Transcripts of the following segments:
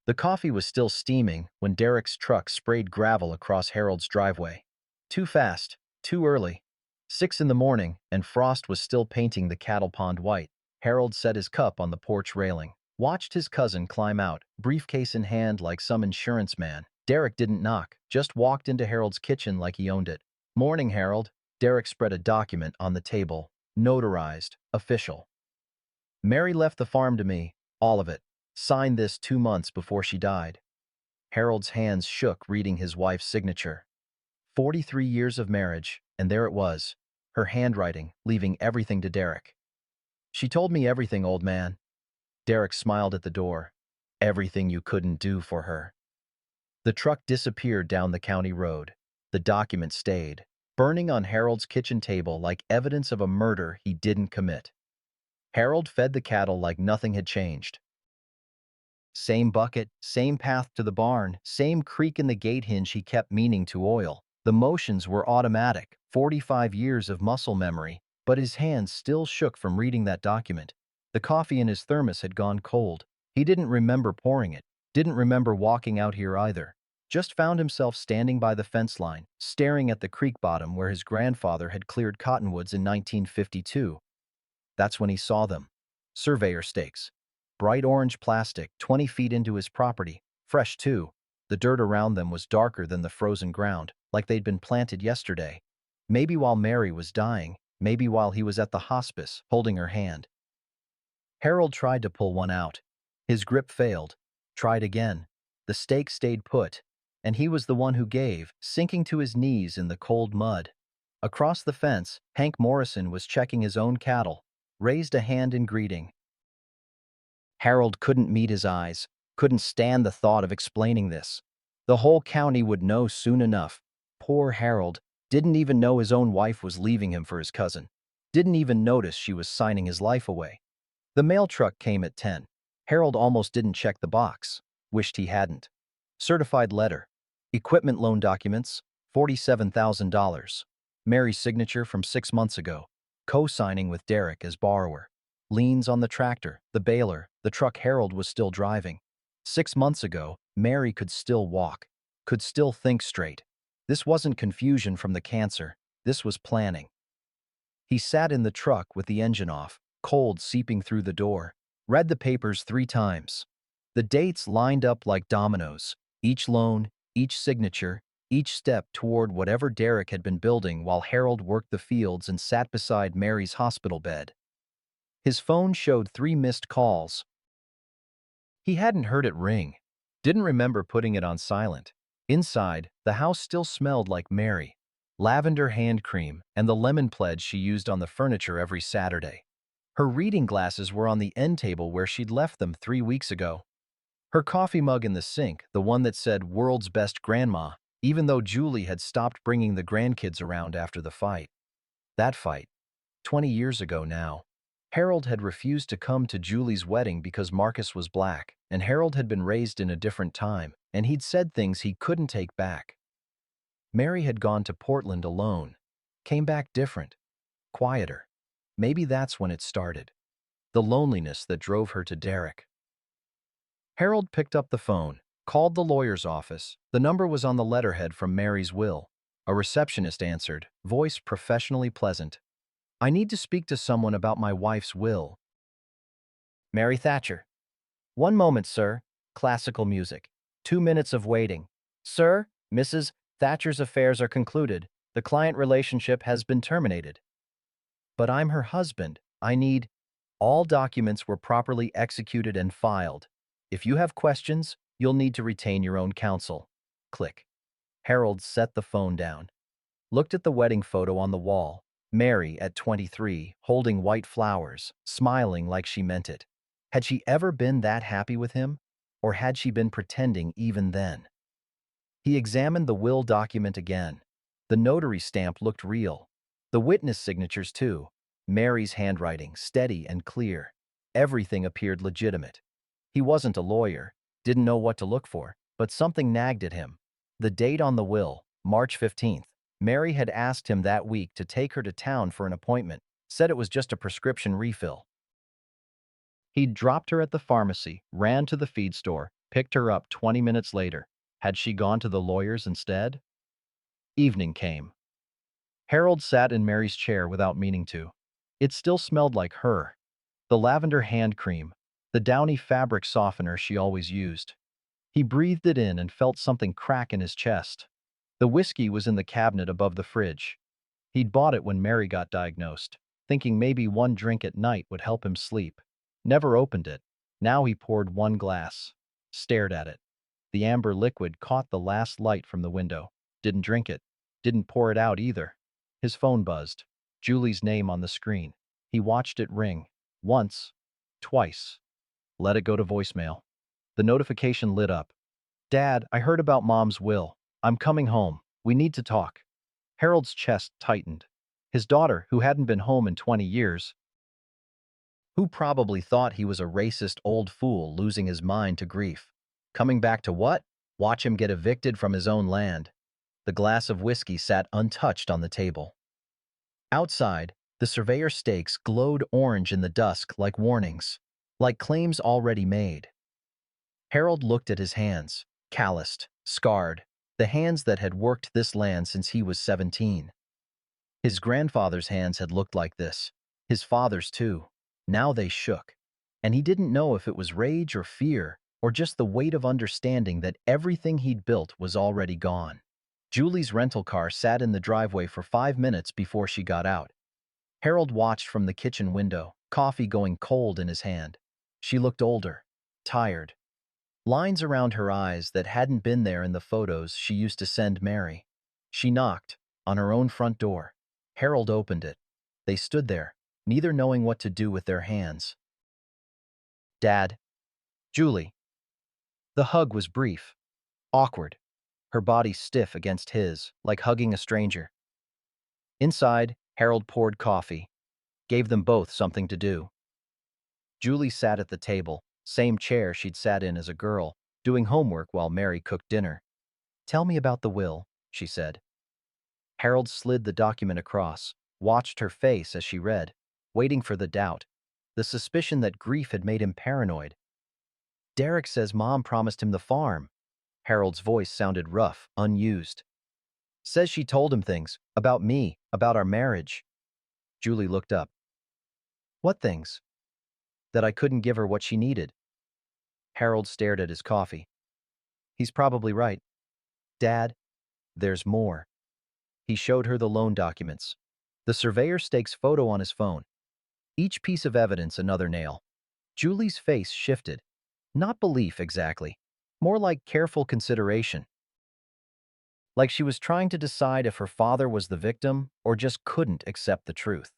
The coffee was still steaming when Derek's truck sprayed gravel across Harold's driveway. Too fast, too early. 6 in the morning, and frost was still painting the cattle pond white. Harold set his cup on the porch railing, watched his cousin climb out, briefcase in hand like some insurance man. Derek didn't knock, just walked into Harold's kitchen like he owned it. "Morning, Harold." Derek spread a document on the table, notarized, official. "Mary left the farm to me, all of it. Signed this 2 months before she died." Harold's hands shook reading his wife's signature. 43 years of marriage, and there it was, her handwriting, leaving everything to Derek. "She told me everything, old man." Derek smiled at the door. "Everything you couldn't do for her." The truck disappeared down the county road. The document stayed, burning on Harold's kitchen table like evidence of a murder he didn't commit. Harold fed the cattle like nothing had changed. Same bucket, same path to the barn, same creak in the gate hinge he kept meaning to oil. The motions were automatic, 45 years of muscle memory, but his hands still shook from reading that document. The coffee in his thermos had gone cold. He didn't remember pouring it, didn't remember walking out here either. Just found himself standing by the fence line, staring at the creek bottom where his grandfather had cleared cottonwoods in 1952. That's when he saw them. Surveyor stakes. Bright orange plastic, 20 feet into his property. Fresh, too. The dirt around them was darker than the frozen ground, like they'd been planted yesterday. Maybe while Mary was dying, maybe while he was at the hospice, holding her hand. Harold tried to pull one out. His grip failed. Tried again. The stake stayed put, and he was the one who gave, sinking to his knees in the cold mud. Across the fence, Hank Morrison was checking his own cattle, raised a hand in greeting. Harold couldn't meet his eyes, couldn't stand the thought of explaining this. The whole county would know soon enough. Poor Harold didn't even know his own wife was leaving him for his cousin. Didn't even notice she was signing his life away. The mail truck came at 10. Harold almost didn't check the box. Wished he hadn't. Certified letter. Equipment loan documents, $47,000. Mary's signature from 6 months ago. Co-signing with Derek as borrower. Liens on the tractor, the baler, the truck Harold was still driving. 6 months ago, Mary could still walk, could still think straight. This wasn't confusion from the cancer. This was planning. He sat in the truck with the engine off, cold seeping through the door, read the papers 3 times. The dates lined up like dominoes, each loan, each signature, each step toward whatever Derek had been building while Harold worked the fields and sat beside Mary's hospital bed. His phone showed 3 missed calls. He hadn't heard it ring, didn't remember putting it on silent. Inside, the house still smelled like Mary, lavender hand cream, and the lemon pledge she used on the furniture every Saturday. Her reading glasses were on the end table where she'd left them 3 weeks ago. Her coffee mug in the sink, the one that said "World's Best Grandma," even though Julie had stopped bringing the grandkids around after the fight. That fight, 20 years ago now. Harold had refused to come to Julie's wedding because Marcus was black, and Harold had been raised in a different time, and he'd said things he couldn't take back. Mary had gone to Portland alone, came back different, quieter. Maybe that's when it started. The loneliness that drove her to Derek. Harold picked up the phone, called the lawyer's office. The number was on the letterhead from Mary's will. A receptionist answered, voice professionally pleasant. "I need to speak to someone about my wife's will." "Mary Thatcher." "One moment, sir." Classical music. 2 minutes of waiting. "Sir, Mrs. Thatcher's affairs are concluded. The client relationship has been terminated." "But I'm her husband. I need—" "All documents were properly executed and filed. If you have questions, you'll need to retain your own counsel." Click. Harold set the phone down. Looked at the wedding photo on the wall. Mary at 23, holding white flowers, smiling like she meant it. Had she ever been that happy with him? Or had she been pretending even then? He examined the will document again. The notary stamp looked real. The witness signatures too. Mary's handwriting, steady and clear. Everything appeared legitimate. He wasn't a lawyer, didn't know what to look for, but something nagged at him. The date on the will, March 15th. Mary had asked him that week to take her to town for an appointment, said it was just a prescription refill. He'd dropped her at the pharmacy, ran to the feed store, picked her up 20 minutes later. Had she gone to the lawyers instead? Evening came. Harold sat in Mary's chair without meaning to. It still smelled like her. The lavender hand cream, the downy fabric softener she always used. He breathed it in and felt something crack in his chest. The whiskey was in the cabinet above the fridge. He'd bought it when Mary got diagnosed, thinking maybe one drink at night would help him sleep. Never opened it. Now he poured one glass, stared at it. The amber liquid caught the last light from the window. Didn't drink it. Didn't pour it out either. His phone buzzed. Julie's name on the screen. He watched it ring. Once. Twice. Let it go to voicemail. The notification lit up. "Dad, I heard about Mom's will. I'm coming home. We need to talk." Harold's chest tightened. His daughter, who hadn't been home in 20 years, who probably thought he was a racist old fool losing his mind to grief. Coming back to what? Watch him get evicted from his own land. The glass of whiskey sat untouched on the table. Outside, the surveyor stakes glowed orange in the dusk like warnings, like claims already made. Harold looked at his hands, calloused, scarred, the hands that had worked this land since he was 17. His grandfather's hands had looked like this, his father's too. Now they shook, and he didn't know if it was rage or fear or just the weight of understanding that everything he'd built was already gone. Julie's rental car sat in the driveway for 5 minutes before she got out. Harold watched from the kitchen window, coffee going cold in his hand. She looked older, tired. Lines around her eyes that hadn't been there in the photos she used to send Mary. She knocked on her own front door. Harold opened it. They stood there, neither knowing what to do with their hands. "Dad." "Julie." The hug was brief, awkward, her body stiff against his, like hugging a stranger. Inside, Harold poured coffee, gave them both something to do. Julie sat at the table, same chair she'd sat in as a girl, doing homework while Mary cooked dinner. "Tell me about the will," she said. Harold slid the document across, watched her face as she read, waiting for the doubt, the suspicion that grief had made him paranoid. "Derek says Mom promised him the farm." Harold's voice sounded rough, unused. "Says she told him things, about me, about our marriage." Julie looked up. "What things?" "That I couldn't give her what she needed." Harold stared at his coffee. "He's probably right. Dad, there's more." He showed her the loan documents. The surveyor stakes photo on his phone. Each piece of evidence another nail. Julie's face shifted. Not belief exactly. More like careful consideration. Like she was trying to decide if her father was the victim or just couldn't accept the truth.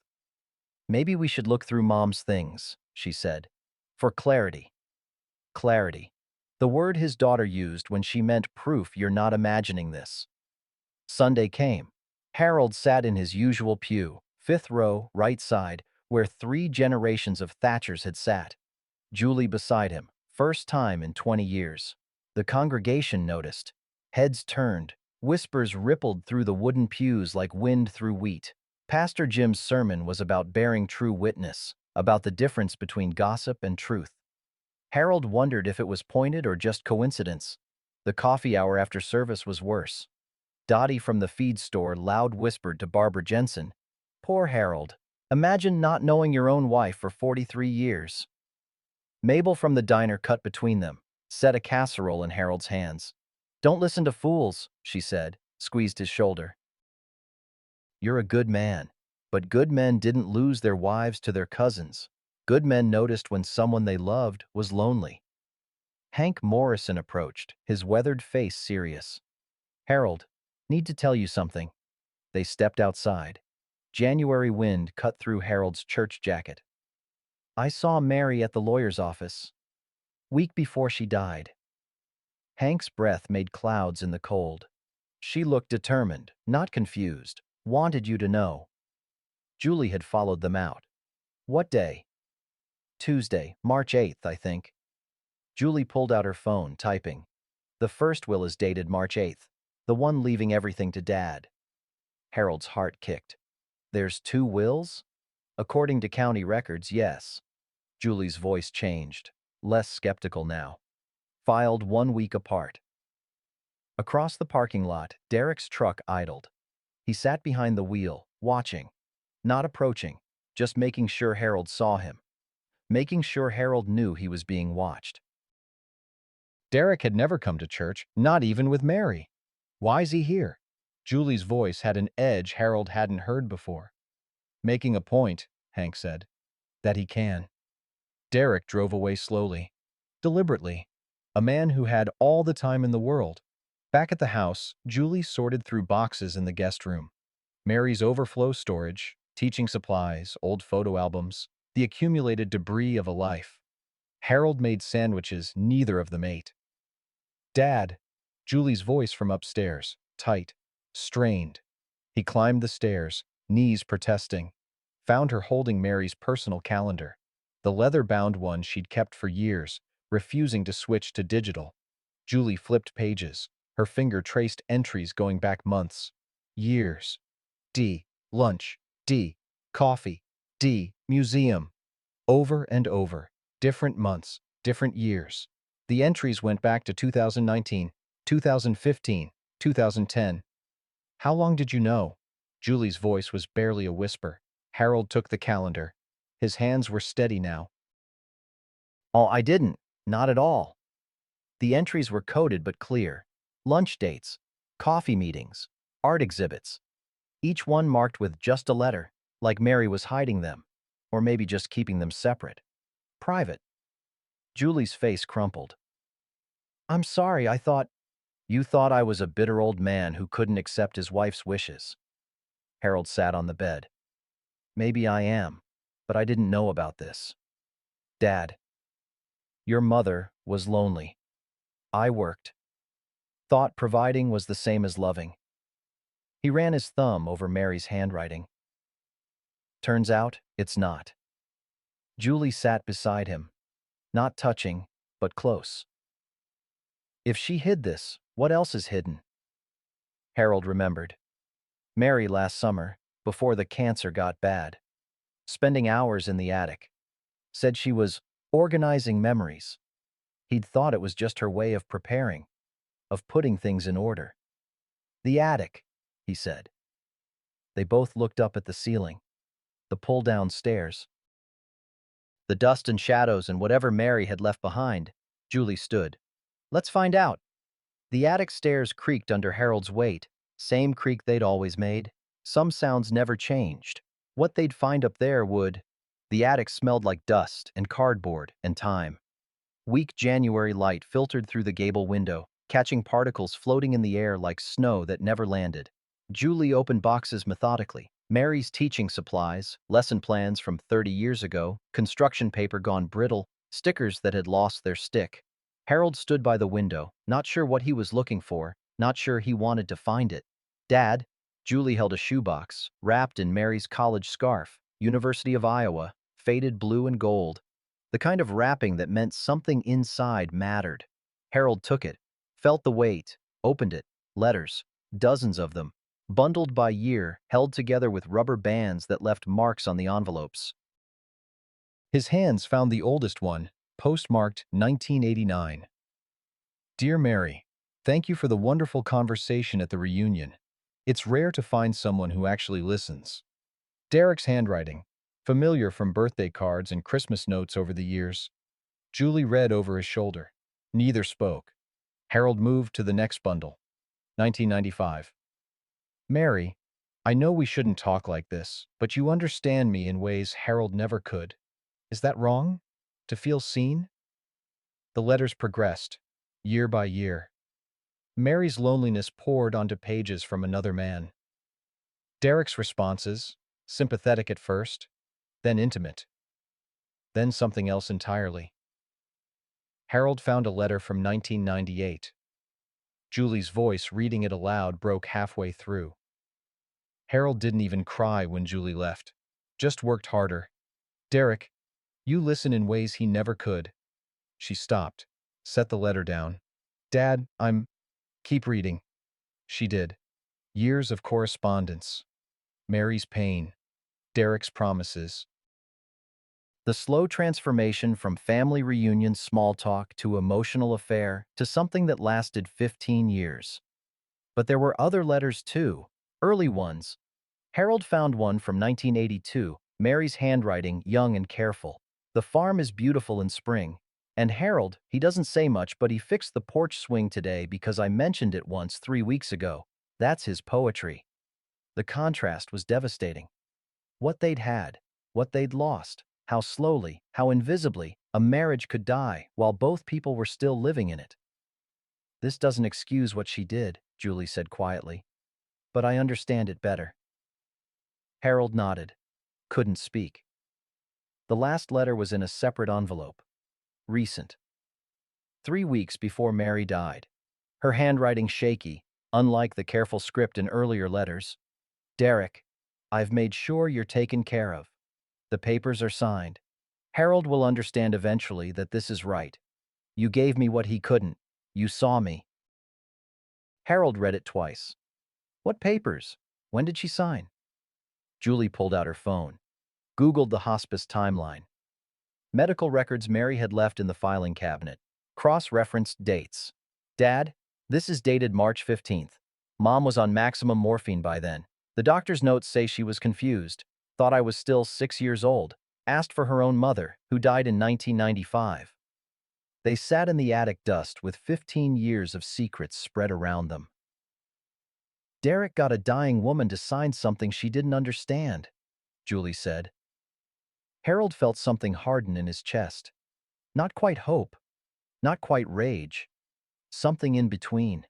"Maybe we should look through Mom's things," she said. "For clarity." Clarity. The word his daughter used when she meant proof you're not imagining this. Sunday came. Harold sat in his usual pew, fifth row, right side, where 3 generations of Thatchers had sat. Julie beside him, first time in 20 years. The congregation noticed. Heads turned. Whispers rippled through the wooden pews like wind through wheat. Pastor Jim's sermon was about bearing true witness, about the difference between gossip and truth. Harold wondered if it was pointed or just coincidence. The coffee hour after service was worse. Dottie from the feed store loud whispered to Barbara Jensen, "Poor Harold. Imagine not knowing your own wife for 43 years." Mabel from the diner cut between them, set a casserole in Harold's hands. "Don't listen to fools," she said, squeezed his shoulder. "You're a good man." But good men didn't lose their wives to their cousins. Good men noticed when someone they loved was lonely. Hank Morrison approached, his weathered face serious. "Harold, need to tell you something." They stepped outside. January wind cut through Harold's church jacket. "I saw Mary at the lawyer's office. Week before she died." Hank's breath made clouds in the cold. "She looked determined, not confused. Wanted you to know." Julie had followed them out. "What day?" "Tuesday, March 8th, I think." Julie pulled out her phone, typing. "The first will is dated March 8th. The one leaving everything to Dad." Harold's heart kicked. "There's 2 wills?" "According to county records, yes." Julie's voice changed, less skeptical now. filed 1 week apart. Across the parking lot, Derek's truck idled. He sat behind the wheel, watching, not approaching, just making sure Harold saw him, making sure Harold knew he was being watched. Derek had never come to church, not even with Mary. Why's he here? Julie's voice had an edge Harold hadn't heard before. Making a point, Hank said, that he can. Derek drove away slowly, deliberately, a man who had all the time in the world. Back at the house, Julie sorted through boxes in the guest room. Mary's overflow storage, teaching supplies, old photo albums, the accumulated debris of a life. Harold made sandwiches neither of them ate. Dad, Julie's voice from upstairs, tight, strained. He climbed the stairs, knees protesting, found her holding Mary's personal calendar, the leather-bound one she'd kept for years, refusing to switch to digital. Julie flipped pages, her finger traced entries going back months, years. D. Lunch. D. Coffee. D. Museum. Over and over. Different months. Different years. The entries went back to 2019, 2015, 2010. How long did you know? Julie's voice was barely a whisper. Harold took the calendar. His hands were steady now. Oh, I didn't. Not at all. The entries were coded but clear. Lunch dates, coffee meetings, art exhibits. Each one marked with just a letter, like Mary was hiding them, or maybe just keeping them separate. Private. Julie's face crumpled. I'm sorry, I thought... You thought I was a bitter old man who couldn't accept his wife's wishes. Harold sat on the bed. Maybe I am, but I didn't know about this. Dad, your mother was lonely. I worked. Thought providing was the same as loving. He ran his thumb over Mary's handwriting. Turns out, it's not. Julie sat beside him, not touching, but close. If she hid this, what else is hidden? Harold remembered. Mary last summer, before the cancer got bad, spending hours in the attic, said she was organizing memories. He'd thought it was just her way of preparing, of putting things in order. The attic, he said. They both looked up at the ceiling, the pull-down stairs. The dust and shadows and whatever Mary had left behind. Julie stood. Let's find out. The attic stairs creaked under Harold's weight, same creak they'd always made. Some sounds never changed. What they'd find up there would... The attic smelled like dust and cardboard and time. Weak January light filtered through the gable window, catching particles floating in the air like snow that never landed. Julie opened boxes methodically. Mary's teaching supplies, lesson plans from 30 years ago, construction paper gone brittle, stickers that had lost their stick. Harold stood by the window, not sure what he was looking for, not sure he wanted to find it. Dad, Julie held a shoebox, wrapped in Mary's college scarf, University of Iowa, faded blue and gold. The kind of wrapping that meant something inside mattered. Harold took it, felt the weight, opened it. Letters, dozens of them, bundled by year, held together with rubber bands that left marks on the envelopes. His hands found the oldest one, postmarked 1989. Dear Mary, thank you for the wonderful conversation at the reunion. It's rare to find someone who actually listens. Derek's handwriting, familiar from birthday cards and Christmas notes over the years. Julie read over his shoulder. Neither spoke. Harold moved to the next bundle. 1995. Mary, I know we shouldn't talk like this, but you understand me in ways Harold never could. Is that wrong? To feel seen? The letters progressed, year by year. Mary's loneliness poured onto pages from another man. Derek's responses, sympathetic at first, then intimate, then something else entirely. Harold found a letter from 1998. Julie's voice reading it aloud broke halfway through. Harold didn't even cry when Julie left, just worked harder. Derek, you listen in ways he never could. She stopped, set the letter down. Dad, keep reading. She did. Years of correspondence. Mary's pain. Derek's promises. The slow transformation from family reunion small talk to emotional affair to something that lasted 15 years. But there were other letters too, early ones. Harold found one from 1982, Mary's handwriting, young and careful. The farm is beautiful in spring. And Harold, he doesn't say much, but he fixed the porch swing today because I mentioned it once 3 weeks ago. That's his poetry. The contrast was devastating. What they'd had, what they'd lost, how slowly, how invisibly, a marriage could die while both people were still living in it. This doesn't excuse what she did, Julie said quietly. But I understand it better. Harold nodded. Couldn't speak. The last letter was in a separate envelope. Recent. 3 weeks before Mary died. Her handwriting shaky, unlike the careful script in earlier letters. Derek, I've made sure you're taken care of. The papers are signed. Harold will understand eventually that this is right. You gave me what he couldn't. You saw me. Harold read it twice. What papers? When did she sign? Julie pulled out her phone. Googled the hospice timeline. Medical records Mary had left in the filing cabinet. Cross-referenced dates. Dad, this is dated March 15th. Mom was on maximum morphine by then. The doctor's notes say she was confused, thought I was still 6 years old, asked for her own mother, who died in 1995. They sat in the attic dust with 15 years of secrets spread around them. Derek got a dying woman to sign something she didn't understand, Julie said. Harold felt something harden in his chest. Not quite hope, not quite rage, something in between.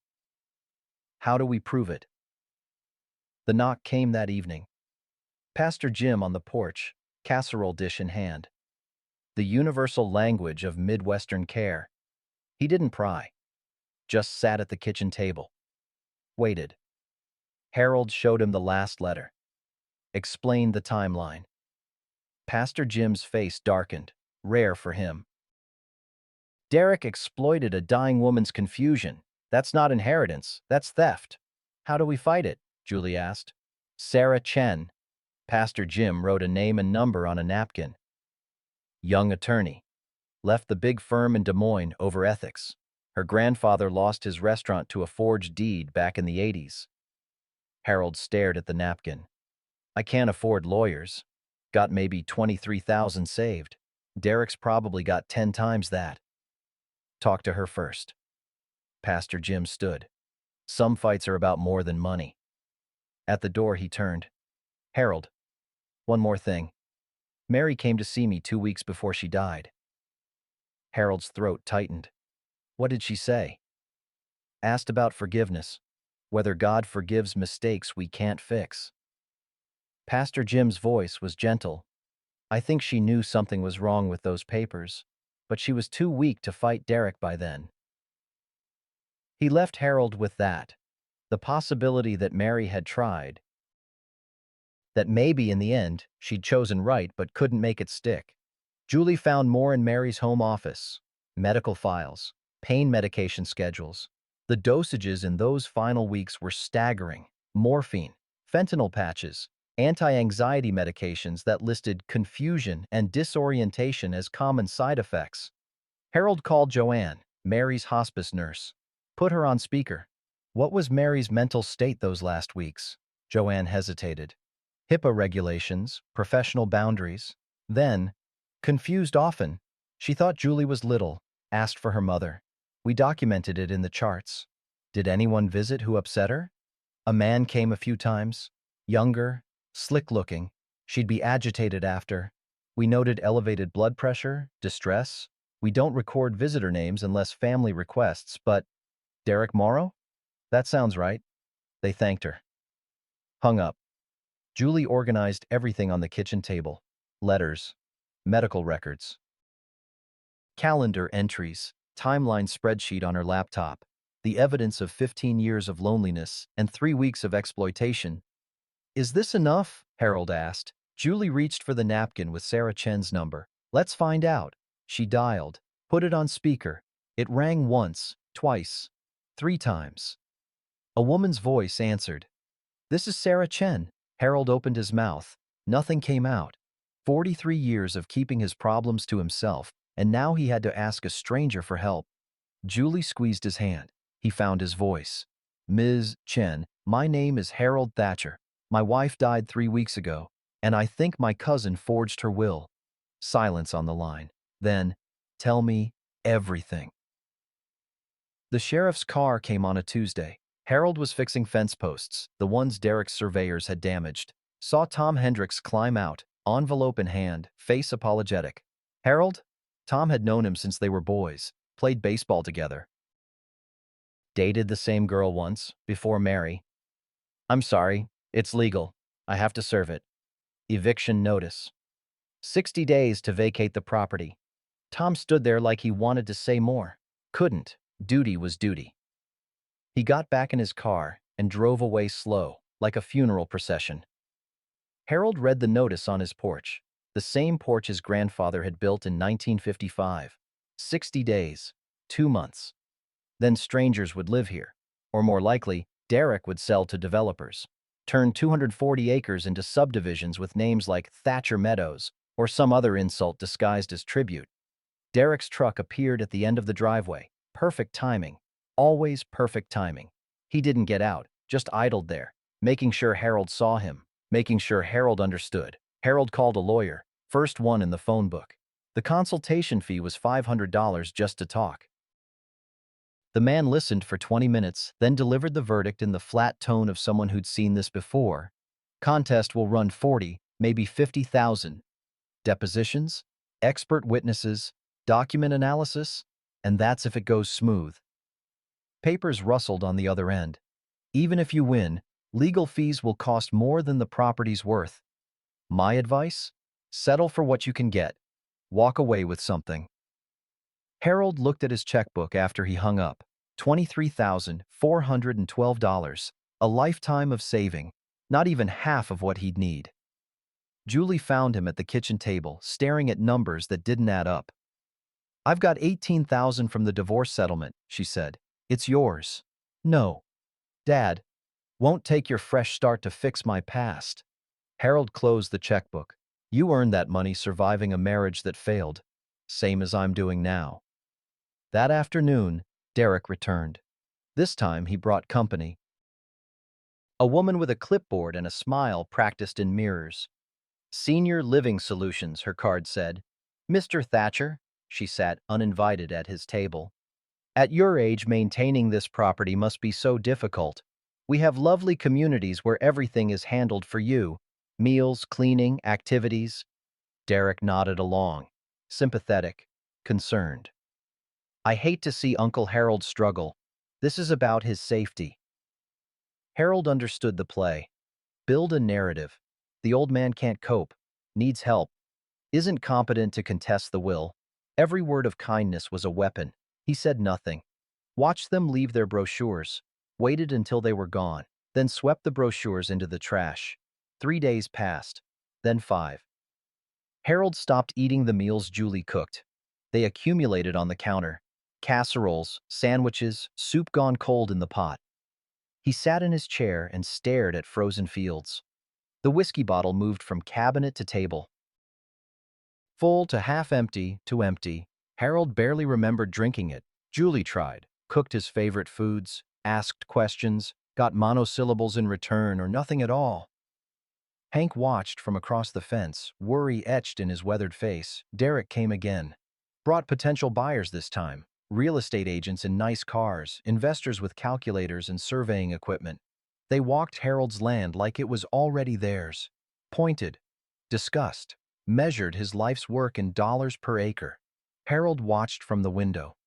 How do we prove it? The knock came that evening. Pastor Jim on the porch, casserole dish in hand. The universal language of Midwestern care. He didn't pry, just sat at the kitchen table. Waited. Harold showed him the last letter. Explained the timeline. Pastor Jim's face darkened, rare for him. Derek exploited a dying woman's confusion. That's not inheritance, that's theft. How do we fight it? Julie asked. Sarah Chen. Pastor Jim wrote a name and number on a napkin. Young attorney. Left the big firm in Des Moines over ethics. Her grandfather lost his restaurant to a forged deed back in the 80s. Harold stared at the napkin. I can't afford lawyers. Got maybe 23,000 saved. Derek's probably got 10 times that. Talk to her first. Pastor Jim stood. Some fights are about more than money. At the door he turned. Harold, one more thing. Mary came to see me 2 weeks before she died. Harold's throat tightened. What did she say? Asked about forgiveness, whether God forgives mistakes we can't fix. Pastor Jim's voice was gentle. I think she knew something was wrong with those papers, but she was too weak to fight Derek by then. He left Harold with that, the possibility that Mary had tried, that maybe in the end she'd chosen right but couldn't make it stick. Julie found more in Mary's home office. Medical files, pain medication schedules. The dosages in those final weeks were staggering. Morphine, fentanyl patches, anti-anxiety medications that listed confusion and disorientation as common side effects. Harold called Joanne, Mary's hospice nurse. Put her on speaker. What was Mary's mental state those last weeks? Joanne hesitated. HIPAA regulations, professional boundaries. Then, confused often, she thought Julie was little, asked for her mother. We documented it in the charts. Did anyone visit who upset her? A man came a few times. Younger, slick-looking. She'd be agitated after. We noted elevated blood pressure, distress. We don't record visitor names unless family requests, but Derek Morrow? That sounds right. They thanked her. Hung up. Julie organized everything on the kitchen table. Letters, medical records, calendar entries, timeline spreadsheet on her laptop, the evidence of 15 years of loneliness and 3 weeks of exploitation. Is this enough? Harold asked. Julie reached for the napkin with Sarah Chen's number. Let's find out. She dialed, put it on speaker. It rang once, twice, 3 times. A woman's voice answered. This is Sarah Chen. Harold opened his mouth. Nothing came out. 43 years of keeping his problems to himself, and now he had to ask a stranger for help. Julie squeezed his hand. He found his voice. Ms. Chen, my name is Harold Thatcher. My wife died 3 weeks ago, and I think my cousin forged her will. Silence on the line. Then, tell me everything. The sheriff's car came on a Tuesday. Harold was fixing fence posts, the ones Derek's surveyors had damaged. Saw Tom Hendricks climb out, envelope in hand, face apologetic. Harold? Tom had known him since they were boys, played baseball together. Dated the same girl once, before Mary. I'm sorry, it's legal. I have to serve it. Eviction notice. 60 days to vacate the property. Tom stood there like he wanted to say more. Couldn't. Duty was duty. He got back in his car and drove away slow, like a funeral procession. Harold read the notice on his porch, the same porch his grandfather had built in 1955. 60 days, 2 months. Then strangers would live here, or more likely, Derek would sell to developers, turn 240 acres into subdivisions with names like Thatcher Meadows or some other insult disguised as tribute. Derek's truck appeared at the end of the driveway. Perfect timing. Always perfect timing. He didn't get out, just idled there, making sure Harold saw him, making sure Harold understood. Harold called a lawyer, first one in the phone book. The consultation fee was $500 just to talk. The man listened for 20 minutes, then delivered the verdict in the flat tone of someone who'd seen this before. Contest will run 40, maybe 50,000. Depositions, expert witnesses, document analysis, and that's if it goes smooth. Papers rustled on the other end. Even if you win, legal fees will cost more than the property's worth. My advice? Settle for what you can get. Walk away with something. Harold looked at his checkbook after he hung up. $23,412. A lifetime of saving. Not even half of what he'd need. Julie found him at the kitchen table, staring at numbers that didn't add up. I've got $18,000 from the divorce settlement, she said. It's yours. No. Dad, won't take your fresh start to fix my past. Harold closed the checkbook. You earned that money surviving a marriage that failed, same as I'm doing now. That afternoon, Derek returned. This time he brought company. A woman with a clipboard and a smile practiced in mirrors. Senior Living Solutions, her card said. Mr. Thatcher, she sat uninvited at his table. At your age, maintaining this property must be so difficult. We have lovely communities where everything is handled for you. Meals, cleaning, activities. Derek nodded along, sympathetic, concerned. I hate to see Uncle Harold struggle. This is about his safety. Harold understood the play. Build a narrative. The old man can't cope, needs help, isn't competent to contest the will. Every word of kindness was a weapon. He said nothing. Watched them leave their brochures, waited until they were gone, then swept the brochures into the trash. 3 days passed, then 5. Harold stopped eating the meals Julie cooked. They accumulated on the counter. Casseroles, sandwiches, soup gone cold in the pot. He sat in his chair and stared at frozen fields. The whiskey bottle moved from cabinet to table. Full to half empty to empty. Harold barely remembered drinking it. Julie tried, cooked his favorite foods, asked questions, got monosyllables in return or nothing at all. Hank watched from across the fence, worry etched in his weathered face. Derek came again. Brought potential buyers this time. Real estate agents in nice cars, investors with calculators and surveying equipment. They walked Harold's land like it was already theirs. Pointed, discussed, measured his life's work in dollars per acre. Harold watched from the window.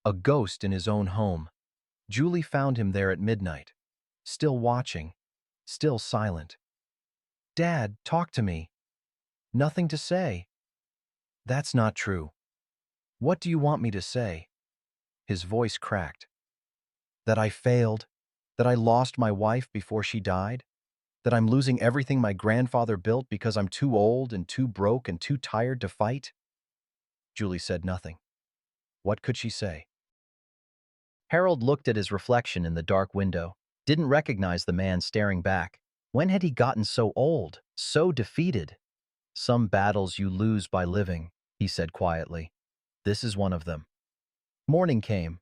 A ghost in his own home. Julie found him there at midnight. Still watching. Still silent. Dad, talk to me. Nothing to say. That's not true. What do you want me to say? His voice cracked. That I failed. That I lost my wife before she died. That I'm losing everything my grandfather built because I'm too old and too broke and too tired to fight? Julie said nothing. What could she say? Harold looked at his reflection in the dark window, didn't recognize the man staring back. When had he gotten so old, so defeated? Some battles you lose by living, he said quietly. This is one of them. Morning came.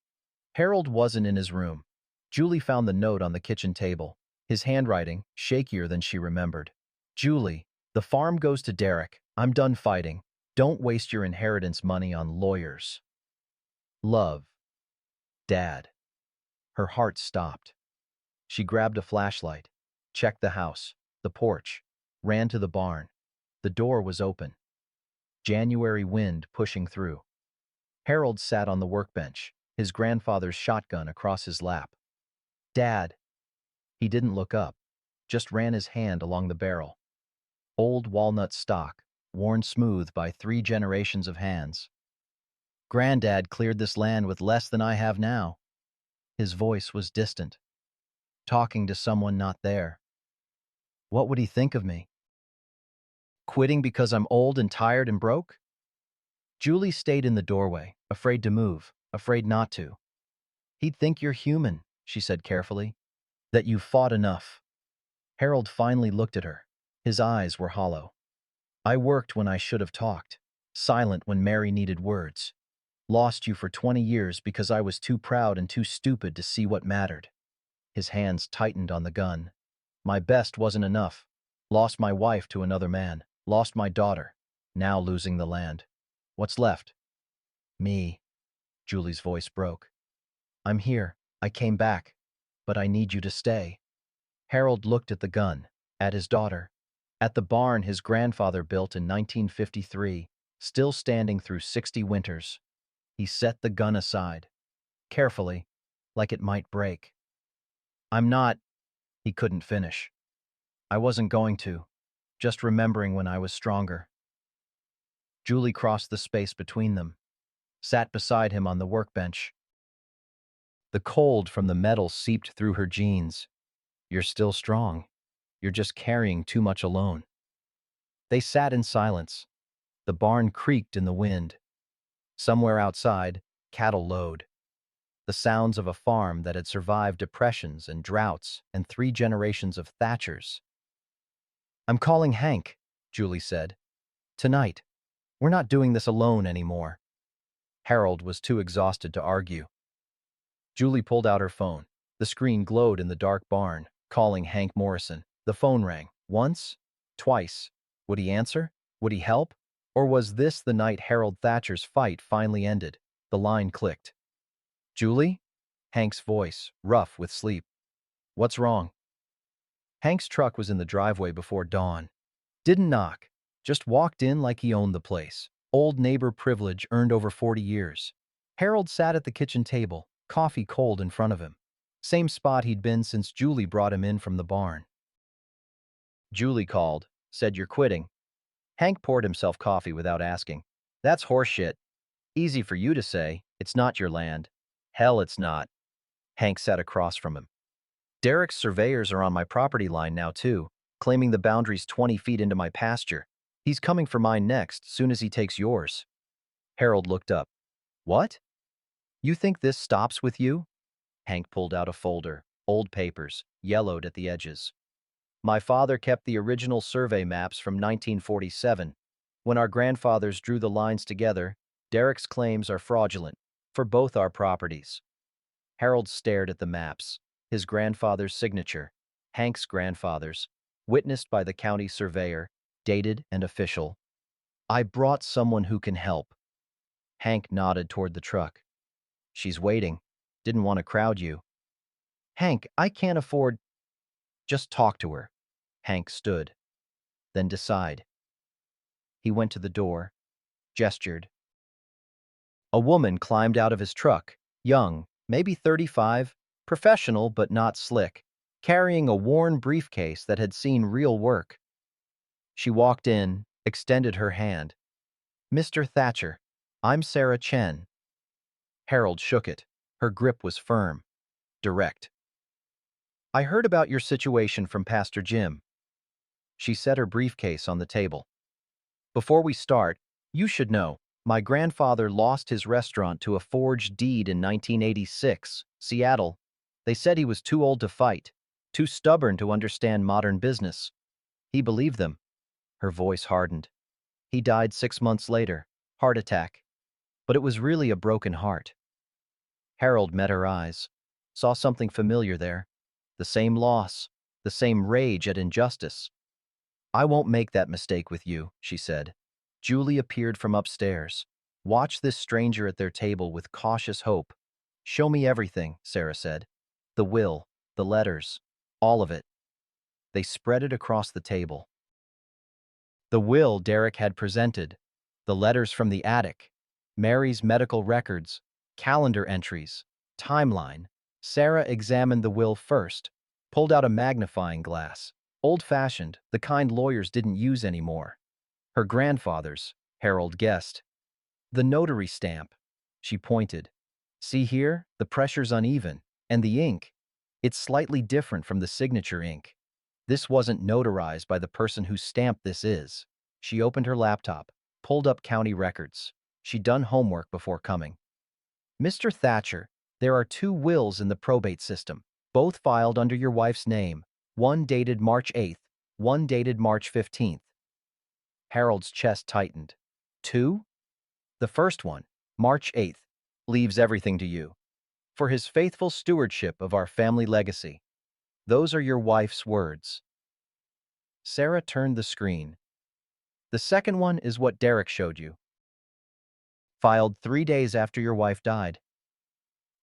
Harold wasn't in his room. Julie found the note on the kitchen table, his handwriting shakier than she remembered. Julie, the farm goes to Derek. I'm done fighting. Don't waste your inheritance money on lawyers. Love. Dad. Her heart stopped. She grabbed a flashlight, checked the house, the porch, ran to the barn. The door was open. January wind pushing through. Harold sat on the workbench, his grandfather's shotgun across his lap. Dad. He didn't look up, just ran his hand along the barrel. Old walnut stock, worn smooth by 3 generations of hands. Granddad cleared this land with less than I have now. His voice was distant, talking to someone not there. What would he think of me? Quitting because I'm old and tired and broke? Julie stayed in the doorway, afraid to move, afraid not to. He'd think you're human, she said carefully, that you've fought enough. Harold finally looked at her. His eyes were hollow. I worked when I should have talked, silent when Mary needed words. Lost you for 20 years because I was too proud and too stupid to see what mattered. His hands tightened on the gun. My best wasn't enough. Lost my wife to another man. Lost my daughter. Now losing the land. What's left? Me. Julie's voice broke. I'm here. I came back. But I need you to stay. Harold looked at the gun, at his daughter, at the barn his grandfather built in 1953, still standing through 60 winters. He set the gun aside, carefully, like it might break. I'm not, he couldn't finish. I wasn't going to, just remembering when I was stronger. Julie crossed the space between them, sat beside him on the workbench. The cold from the metal seeped through her jeans. You're still strong. You're just carrying too much alone. They sat in silence. The barn creaked in the wind. Somewhere outside, cattle lowed. The sounds of a farm that had survived depressions and droughts and 3 generations of Thatchers. I'm calling Hank, Julie said. Tonight. We're not doing this alone anymore. Harold was too exhausted to argue. Julie pulled out her phone. The screen glowed in the dark barn, calling Hank Morrison. The phone rang. Once? Twice. Would he answer? Would he help? Or was this the night Harold Thatcher's fight finally ended? The line clicked. Julie? Hank's voice, rough with sleep. What's wrong? Hank's truck was in the driveway before dawn. Didn't knock. Just walked in like he owned the place. Old neighbor privilege earned over 40 years. Harold sat at the kitchen table, coffee cold in front of him. Same spot he'd been since Julie brought him in from the barn. Julie called, said you're quitting. Hank poured himself coffee without asking. That's horseshit. Easy for you to say. It's not your land. Hell, it's not. Hank sat across from him. Derek's surveyors are on my property line now too, claiming the boundary's 20 feet into my pasture. He's coming for mine next, soon as he takes yours. Harold looked up. What? You think this stops with you? Hank pulled out a folder, old papers, yellowed at the edges. My father kept the original survey maps from 1947. When our grandfathers drew the lines together, Derek's claims are fraudulent, for both our properties. Harold stared at the maps, his grandfather's signature, Hank's grandfather's, witnessed by the county surveyor, dated and official. I brought someone who can help. Hank nodded toward the truck. She's waiting. Didn't want to crowd you. Hank, I can't afford. Just talk to her. Hank stood. Then decide. He went to the door, gestured. A woman climbed out of his truck, young, maybe 35, professional but not slick, carrying a worn briefcase that had seen real work. She walked in, extended her hand. Mr. Thatcher, I'm Sarah Chen. Harold shook it. Her grip was firm, direct. I heard about your situation from Pastor Jim. She set her briefcase on the table. Before we start, you should know, my grandfather lost his restaurant to a forged deed in 1986, Seattle. They said he was too old to fight, too stubborn to understand modern business. He believed them. Her voice hardened. He died 6 months later. Heart attack. But it was really a broken heart. Harold met her eyes. Saw something familiar there. The same loss. The same rage at injustice. I won't make that mistake with you, she said. Julie appeared from upstairs. Watch this stranger at their table with cautious hope. Show me everything, Sarah said. The will, the letters, all of it. They spread it across the table. The will Derek had presented, the letters from the attic, Mary's medical records, calendar entries, timeline. Sarah examined the will first, pulled out a magnifying glass, old-fashioned, the kind lawyers didn't use anymore. Her grandfather's, Harold guessed. The notary stamp, she pointed. See here, the pressure's uneven, and the ink. It's slightly different from the signature ink. This wasn't notarized by the person whose stamp this is. She opened her laptop, pulled up county records. She'd done homework before coming. Mr. Thatcher, there are 2 wills in the probate system, both filed under your wife's name, one dated March 8th, one dated March 15th. Harold's chest tightened. 2? The first one, March 8th, leaves everything to you. For his faithful stewardship of our family legacy. Those are your wife's words. Sarah turned the screen. The second one is what Derek showed you. Filed 3 days after your wife died.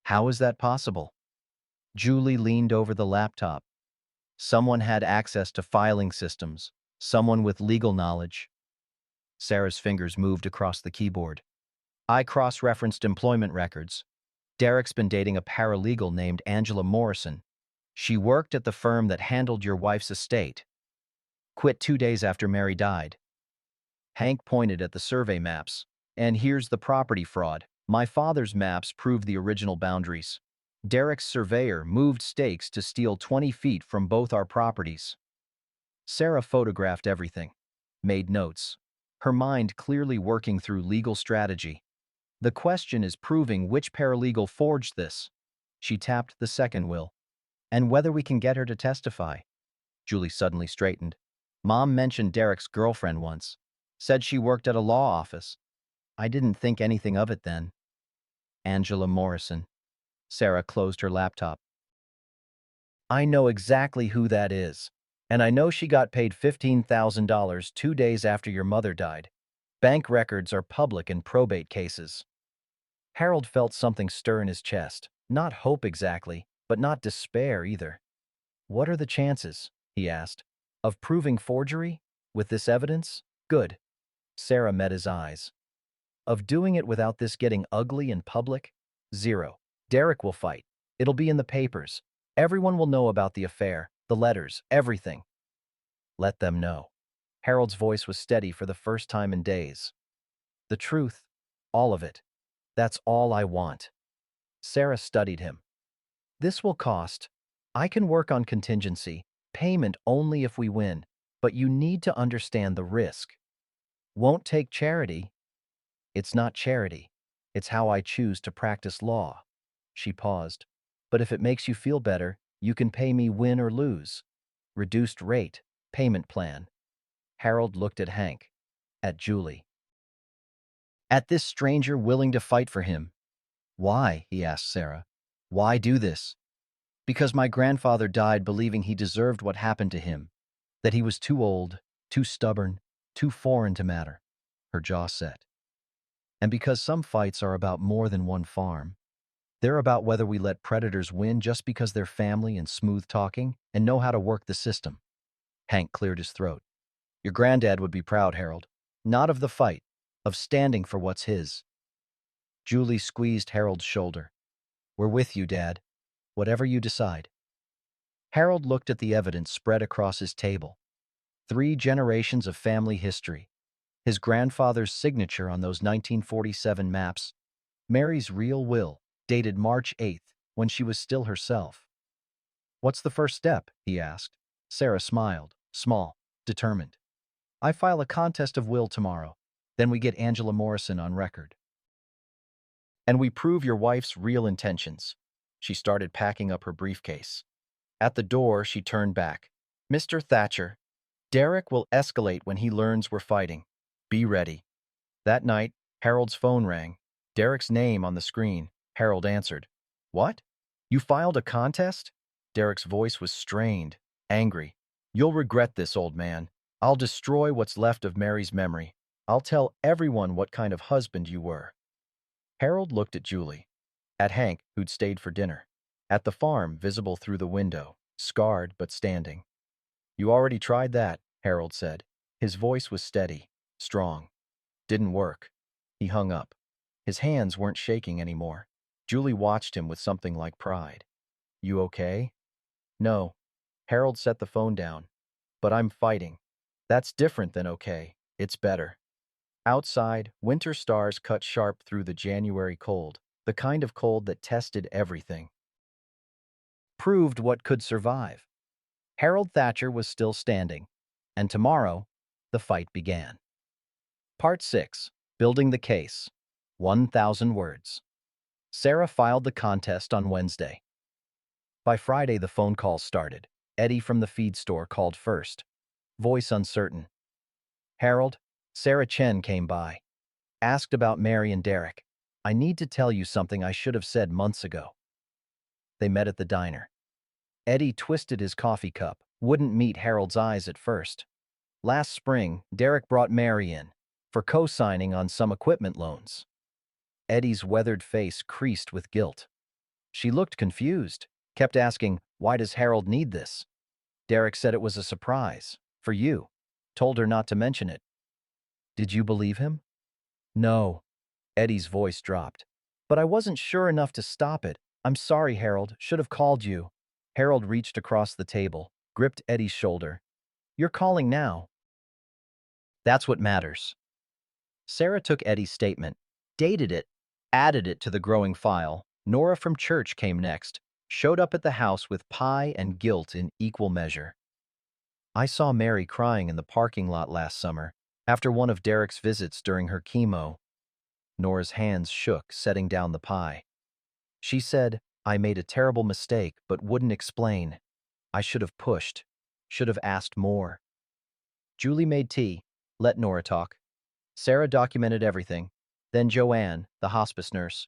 How is that possible? Julie leaned over the laptop. Someone had access to filing systems. Someone with legal knowledge. Sarah's fingers moved across the keyboard. I cross-referenced employment records. Derek's been dating a paralegal named Angela Morrison. She worked at the firm that handled your wife's estate. Quit 2 days after Mary died. Hank pointed at the survey maps. And here's the property fraud. My father's maps prove the original boundaries. Derek's surveyor moved stakes to steal 20 feet from both our properties. Sarah photographed everything, made notes, her mind clearly working through legal strategy. The question is proving which paralegal forged this. She tapped the second will. And whether we can get her to testify. Julie suddenly straightened. Mom mentioned Derek's girlfriend once. Said she worked at a law office. I didn't think anything of it then. Angela Morrison. Sarah closed her laptop. I know exactly who that is. And I know she got paid $15,000 2 days after your mother died. Bank records are public in probate cases. Harold felt something stir in his chest. Not hope exactly, but not despair either. What are the chances, he asked, of proving forgery with this evidence? Good. Sarah met his eyes. Of doing it without this getting ugly in public? 0. Derek will fight. It'll be in the papers. Everyone will know about the affair, the letters, everything. Let them know. Harold's voice was steady for the first time in days. The truth, all of it. That's all I want. Sarah studied him. This will cost. I can work on contingency, payment only if we win, but you need to understand the risk. Won't take charity. It's not charity. It's how I choose to practice law. She paused. But if it makes you feel better, you can pay me win or lose. Reduced rate, payment plan. Harold looked at Hank, at Julie. At this stranger willing to fight for him. Why? He asked Sarah. Why do this? Because my grandfather died believing he deserved what happened to him. That he was too old, too stubborn, too foreign to matter. Her jaw set. And because some fights are about more than one farm. They're about whether we let predators win just because they're family and smooth-talking and know how to work the system. Hank cleared his throat. Your granddad would be proud, Harold. Not of the fight, of standing for what's his. Julie squeezed Harold's shoulder. We're with you, Dad. Whatever you decide. Harold looked at the evidence spread across his table. 3 generations of family history. His grandfather's signature on those 1947 maps. Mary's real will, dated March 8th, when she was still herself. What's the first step? He asked. Sarah smiled, small, determined. I file a contest of will tomorrow. Then we get Angela Morrison on record. And we prove your wife's real intentions. She started packing up her briefcase. At the door, she turned back. Mr. Thatcher, Derek will escalate when he learns we're fighting. Be ready. That night, Harold's phone rang. Derek's name on the screen. Harold answered. What? You filed a contest? Derek's voice was strained, angry. You'll regret this, old man. I'll destroy what's left of Mary's memory. I'll tell everyone what kind of husband you were. Harold looked at Julie, at Hank, who'd stayed for dinner, at the farm visible through the window, scarred but standing. You already tried that, Harold said. His voice was steady, strong. Didn't work. He hung up. His hands weren't shaking anymore. Julie watched him with something like pride. You okay? No. Harold set the phone down. But I'm fighting. That's different than okay. It's better. Outside, winter stars cut sharp through the January cold, the kind of cold that tested everything. Proved what could survive. Harold Thatcher was still standing, and tomorrow, the fight began. Part 6. Building the Case. 1,000 words. Sarah filed the contest on Wednesday. By Friday, the phone calls started. Eddie from the feed store called first. Voice uncertain. Harold, Sarah Chen came by. Asked about Mary and Derek. I need to tell you something I should have said months ago. They met at the diner. Eddie twisted his coffee cup, wouldn't meet Harold's eyes at first. Last spring, Derek brought Mary in for co-signing on some equipment loans. Eddie's weathered face creased with guilt. She looked confused, kept asking, why does Harold need this? Derek said it was a surprise, for you. Told her not to mention it. Did you believe him? No. Eddie's voice dropped. But I wasn't sure enough to stop it. I'm sorry, Harold. Should have called you. Harold reached across the table, gripped Eddie's shoulder. You're calling now. That's what matters. Sarah took Eddie's statement, dated it, added it to the growing file. Nora from church came next, showed up at the house with pie and guilt in equal measure. I saw Mary crying in the parking lot last summer, after one of Derek's visits during her chemo. Nora's hands shook, setting down the pie. She said, I made a terrible mistake, but wouldn't explain. I should have pushed, should have asked more. Julie made tea, let Nora talk. Sarah documented everything. Then Joanne, the hospice nurse.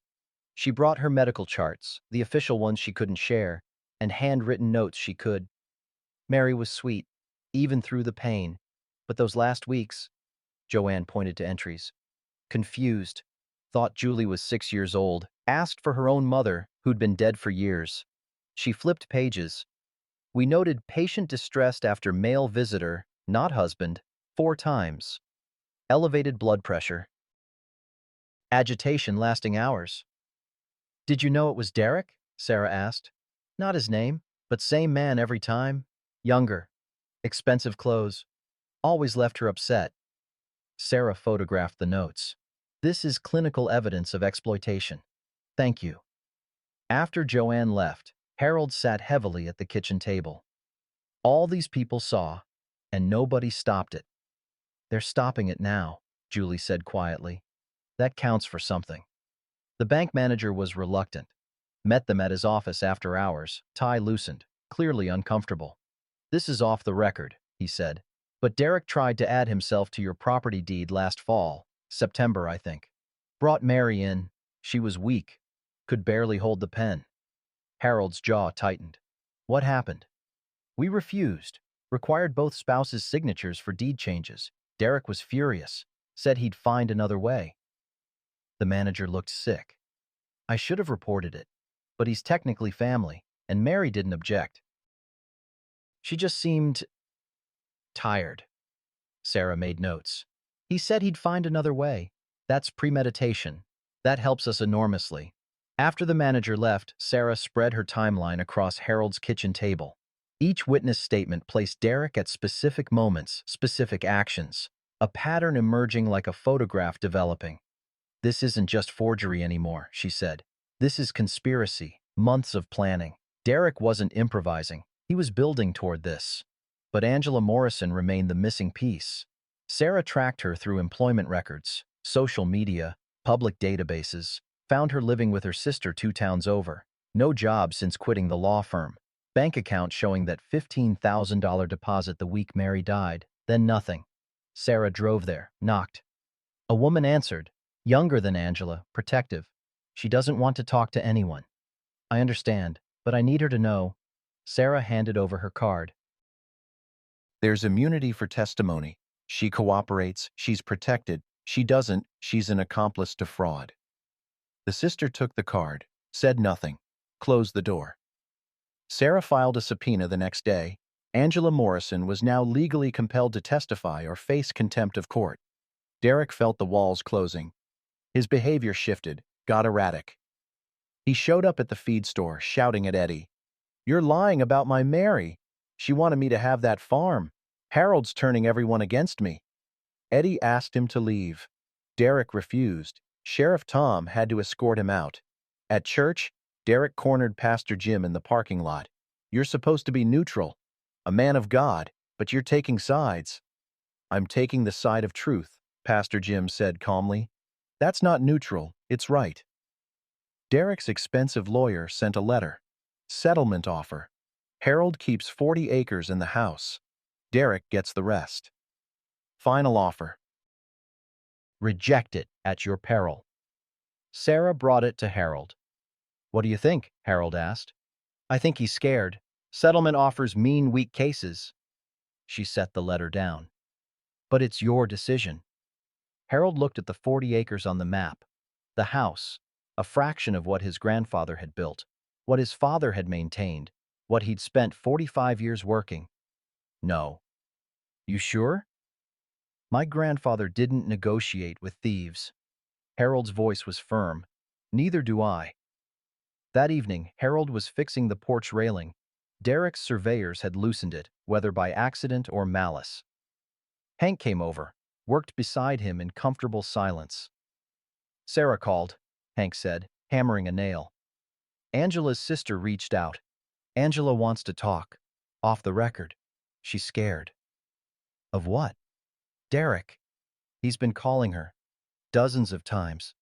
She brought her medical charts, the official ones she couldn't share, and handwritten notes she could. Mary was sweet, even through the pain. But those last weeks, Joanne pointed to entries. Confused, thought Julie was 6 years old, asked for her own mother, who'd been dead for years. She flipped pages. We noted patient distressed after male visitor, not husband, 4 times. Elevated blood pressure. Agitation lasting hours. Did you know it was Derek? Sarah asked. Not his name, but same man every time. Younger. Expensive clothes. Always left her upset. Sarah photographed the notes. This is clinical evidence of exploitation. Thank you. After Joanne left, Harold sat heavily at the kitchen table. All these people saw, and nobody stopped it. They're stopping it now, Julie said quietly. That counts for something. The bank manager was reluctant. Met them at his office after hours, tie loosened, clearly uncomfortable. This is off the record, he said. But Derek tried to add himself to your property deed last fall, September, I think. Brought Mary in. She was weak, could barely hold the pen. Harold's jaw tightened. What happened? We refused, required both spouses' signatures for deed changes. Derek was furious, said he'd find another way. The manager looked sick. I should have reported it, but he's technically family, and Mary didn't object. She just seemed tired. Sarah made notes. He said he'd find another way. That's premeditation. That helps us enormously. After the manager left, Sarah spread her timeline across Harold's kitchen table. Each witness statement placed Derek at specific moments, specific actions, a pattern emerging like a photograph developing. This isn't just forgery anymore, she said. This is conspiracy, months of planning. Derek wasn't improvising. He was building toward this. But Angela Morrison remained the missing piece. Sarah tracked her through employment records, social media, public databases, found her living with her sister 2 towns over. No job since quitting the law firm. Bank account showing that $15,000 deposit the week Mary died, then nothing. Sarah drove there, knocked. A woman answered, younger than Angela, protective. She doesn't want to talk to anyone. I understand, but I need her to know. Sarah handed over her card. There's immunity for testimony. She cooperates, she's protected. She doesn't, she's an accomplice to fraud. The sister took the card, said nothing, closed the door. Sarah filed a subpoena the next day. Angela Morrison was now legally compelled to testify or face contempt of court. Derek felt the walls closing. His behavior shifted, got erratic. He showed up at the feed store, shouting at Eddie, "You're lying about my Mary. She wanted me to have that farm. Harold's turning everyone against me." Eddie asked him to leave. Derek refused. Sheriff Tom had to escort him out. At church, Derek cornered Pastor Jim in the parking lot. "You're supposed to be neutral, a man of God, but you're taking sides." "I'm taking the side of truth," Pastor Jim said calmly. "That's not neutral, it's right." Derek's expensive lawyer sent a letter. Settlement offer. Harold keeps 40 acres in the house. Derek gets the rest. Final offer. Reject it at your peril. Sarah brought it to Harold. "What do you think?" Harold asked. "I think he's scared. Settlement offers mean weak cases." She set the letter down. "But it's your decision." Harold looked at the 40 acres on the map. The house, a fraction of what his grandfather had built, what his father had maintained, what he'd spent 45 years working. "No." "You sure?" "My grandfather didn't negotiate with thieves." Harold's voice was firm. "Neither do I." That evening, Harold was fixing the porch railing. Derek's surveyors had loosened it, whether by accident or malice. Hank came over, worked beside him in comfortable silence. "Sarah called," Hank said, hammering a nail. Angela's sister reached out. "Angela wants to talk. Off the record. She's scared." "Of what?" "Derek. He's been calling her. Dozens of times.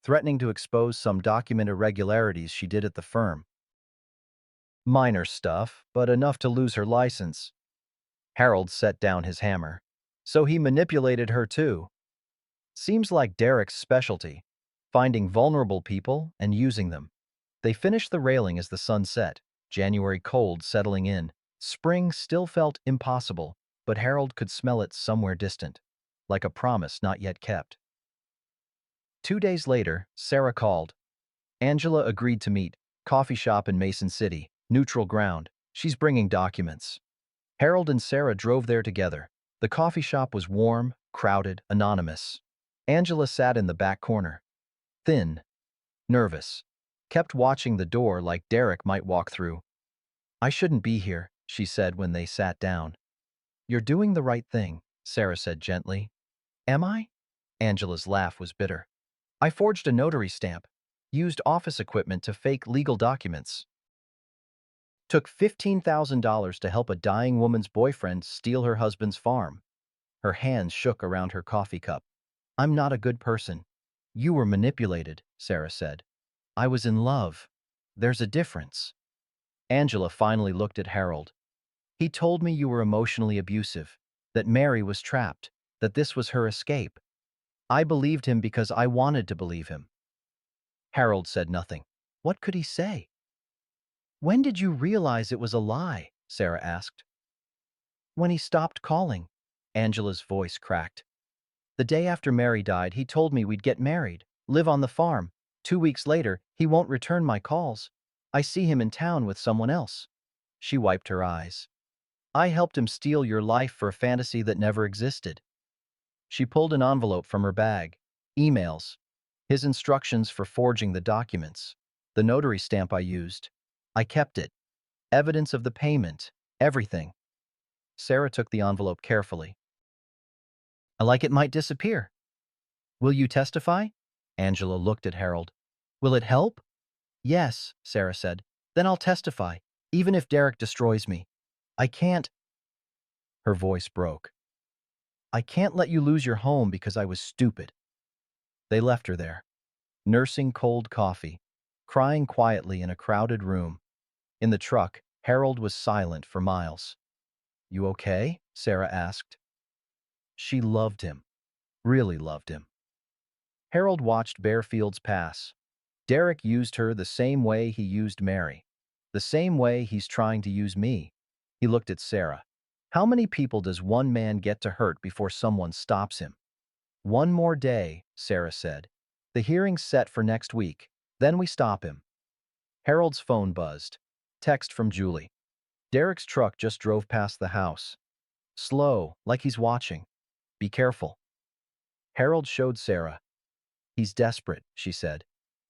Threatening to expose some document irregularities she did at the firm. Minor stuff, but enough to lose her license." Harold set down his hammer. "So he manipulated her too. Seems like Derek's specialty, finding vulnerable people and using them." They finished the railing as the sun set, January cold settling in. Spring still felt impossible, but Harold could smell it somewhere distant, like a promise not yet kept. 2 days later, Sarah called. Angela agreed to meet. Coffee shop in Mason City, neutral ground. She's bringing documents. Harold and Sarah drove there together. The coffee shop was warm, crowded, anonymous. Angela sat in the back corner. Thin, nervous. Kept watching the door like Derek might walk through. "I shouldn't be here," she said when they sat down. "You're doing the right thing," Sarah said gently. "Am I?" Angela's laugh was bitter. "I forged a notary stamp, used office equipment to fake legal documents. Took $15,000 to help a dying woman's boyfriend steal her husband's farm." Her hands shook around her coffee cup. "I'm not a good person." "You were manipulated," Sarah said. "I was in love. There's a difference." Angela finally looked at Harold. "He told me you were emotionally abusive, that Mary was trapped, that this was her escape. I believed him because I wanted to believe him." Harold said nothing. What could he say? "When did you realize it was a lie?" Sarah asked. "When he stopped calling." Angela's voice cracked. "The day after Mary died, he told me we'd get married, live on the farm. 2 weeks later, he won't return my calls. I see him in town with someone else." She wiped her eyes. "I helped him steal your life for a fantasy that never existed." She pulled an envelope from her bag. Emails. His instructions for forging the documents. The notary stamp I used. I kept it. Evidence of the payment. Everything. Sarah took the envelope carefully. "Like it might disappear." "Will you testify?" Angela looked at Harold. "Will it help?" "Yes," Sarah said. "Then I'll testify, even if Derek destroys me. I can't—" Her voice broke. "I can't let you lose your home because I was stupid." They left her there, nursing cold coffee, crying quietly in a crowded room. In the truck, Harold was silent for miles. "You okay?" Sarah asked. She loved him, really loved him. Harold watched bare fields pass. Derek used her the same way he used Mary. The same way he's trying to use me. He looked at Sarah. How many people does one man get to hurt before someone stops him? One more day, Sarah said. The hearing's set for next week. Then we stop him. Harold's phone buzzed. Text from Julie. Derek's truck just drove past the house. Slow, like he's watching. Be careful. Harold showed Sarah. He's desperate, she said.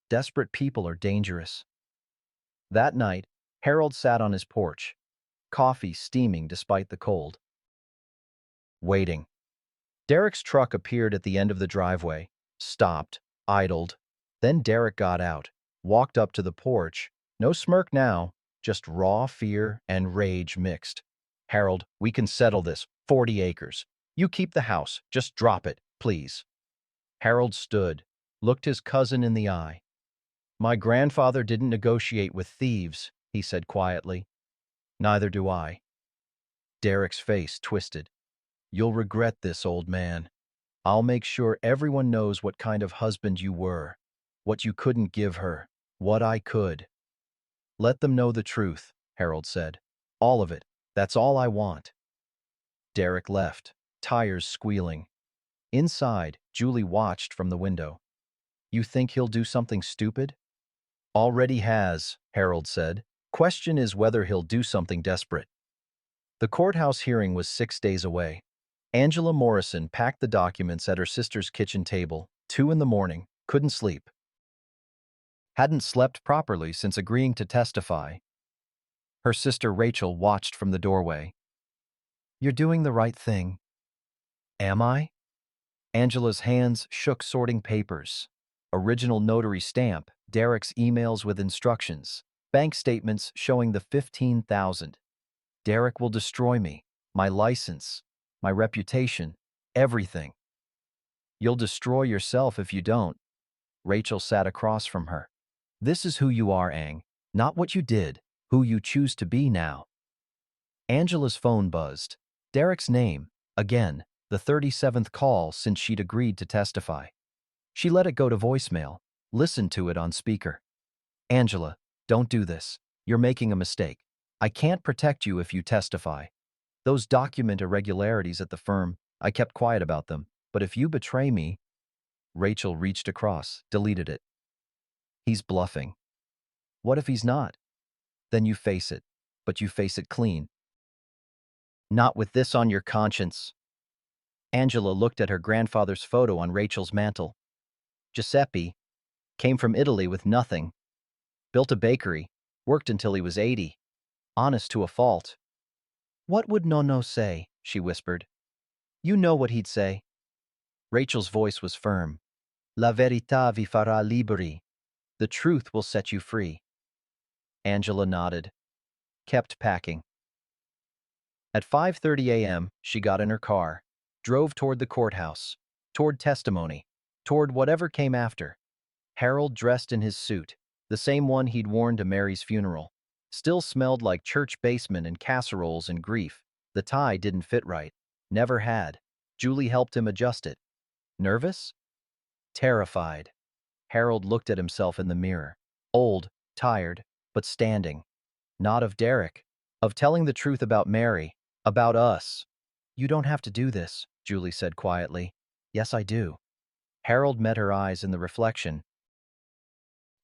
Desperate people are dangerous. That night, Harold sat on his porch, coffee steaming despite the cold. Waiting. Derek's truck appeared at the end of the driveway, stopped, idled. Then Derek got out, walked up to the porch. No smirk now, just raw fear and rage mixed. Harold, we can settle this. 40 acres. You keep the house. Just drop it, please. Harold stood, looked his cousin in the eye. My grandfather didn't negotiate with thieves, he said quietly. Neither do I. Derek's face twisted. You'll regret this, old man. I'll make sure everyone knows what kind of husband you were, what you couldn't give her, what I could. Let them know the truth, Harold said. All of it. That's all I want. Derek left, tires squealing. Inside, Julie watched from the window. You think he'll do something stupid? Already has, Harold said. Question is whether he'll do something desperate. The courthouse hearing was 6 days away. Angela Morrison packed the documents at her sister's kitchen table, 2 in the morning, couldn't sleep. Hadn't slept properly since agreeing to testify. Her sister Rachel watched from the doorway. You're doing the right thing. Am I? Angela's hands shook sorting papers. Original notary stamp, Derek's emails with instructions, bank statements showing the $15,000. Derek will destroy me, my license, my reputation, everything. You'll destroy yourself if you don't. Rachel sat across from her. This is who you are, Ang, not what you did, who you choose to be now. Angela's phone buzzed. Derek's name, again, the 37th call since she'd agreed to testify. She let it go to voicemail, listened to it on speaker. Angela, don't do this. You're making a mistake. I can't protect you if you testify. Those document irregularities at the firm, I kept quiet about them, but if you betray me… Rachel reached across, deleted it. He's bluffing. What if he's not? Then you face it, but you face it clean. Not with this on your conscience. Angela looked at her grandfather's photo on Rachel's mantle. Giuseppe came from Italy with nothing, built a bakery, worked until he was 80, honest to a fault. What would Nonno say? She whispered. You know what he'd say. Rachel's voice was firm. La verità vi farà liberi. The truth will set you free. Angela nodded, kept packing. At 5:30 a.m., she got in her car, drove toward the courthouse, toward testimony, toward whatever came after. Harold, dressed in his suit, the same one he'd worn to Mary's funeral, still smelled like church basement and casseroles and grief. The tie didn't fit right. Never had. Julie helped him adjust it. Nervous? Terrified. Harold looked at himself in the mirror. Old, tired, but standing. Not of Derek. Of telling the truth about Mary. About us. You don't have to do this, Julie said quietly. Yes, I do. Harold met her eyes in the reflection.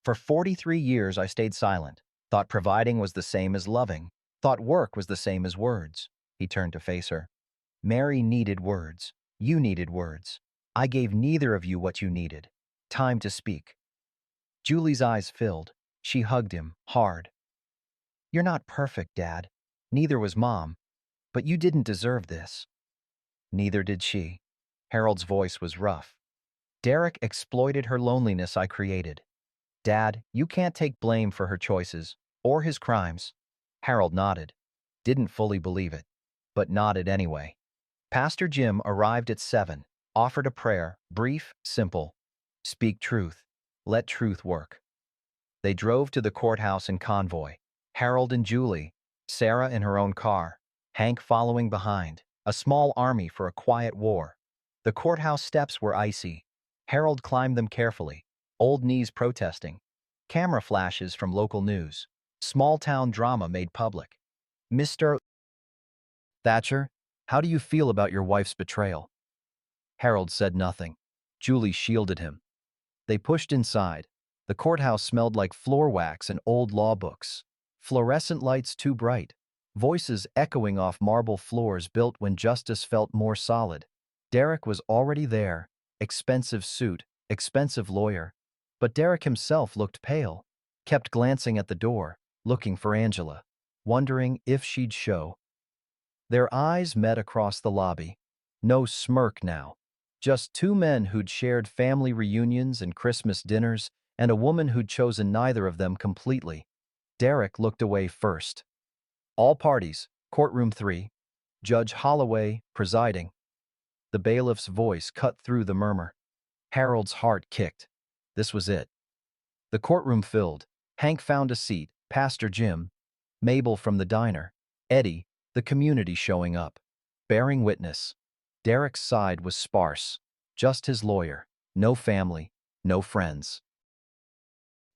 For 43 years I stayed silent. Thought providing was the same as loving. Thought work was the same as words. He turned to face her. Mary needed words. You needed words. I gave neither of you what you needed. Time to speak. Julie's eyes filled. She hugged him, hard. You're not perfect, Dad. Neither was Mom. But you didn't deserve this. Neither did she. Harold's voice was rough. Derek exploited her loneliness I created. Dad, you can't take blame for her choices, or his crimes. Harold nodded. Didn't fully believe it, but nodded anyway. Pastor Jim arrived at 7, offered a prayer, brief, simple. Speak truth. Let truth work. They drove to the courthouse in convoy. Harold and Julie, Sarah in her own car, Hank following behind, a small army for a quiet war. The courthouse steps were icy. Harold climbed them carefully, old knees protesting. Camera flashes from local news. Small-town drama made public. Mr. Thatcher, how do you feel about your wife's betrayal? Harold said nothing. Julie shielded him. They pushed inside. The courthouse smelled like floor wax and old law books. Fluorescent lights too bright. Voices echoing off marble floors built when justice felt more solid. Derek was already there. Expensive suit, expensive lawyer. But Derek himself looked pale, kept glancing at the door, looking for Angela, wondering if she'd show. Their eyes met across the lobby. No smirk now. Just two men who'd shared family reunions and Christmas dinners, and a woman who'd chosen neither of them completely. Derek looked away first. All parties, courtroom 3, Judge Holloway presiding. The bailiff's voice cut through the murmur. Harold's heart kicked. This was it. The courtroom filled. Hank found a seat, Pastor Jim, Mabel from the diner, Eddie, the community showing up. Bearing witness. Derek's side was sparse. Just his lawyer. No family. No friends.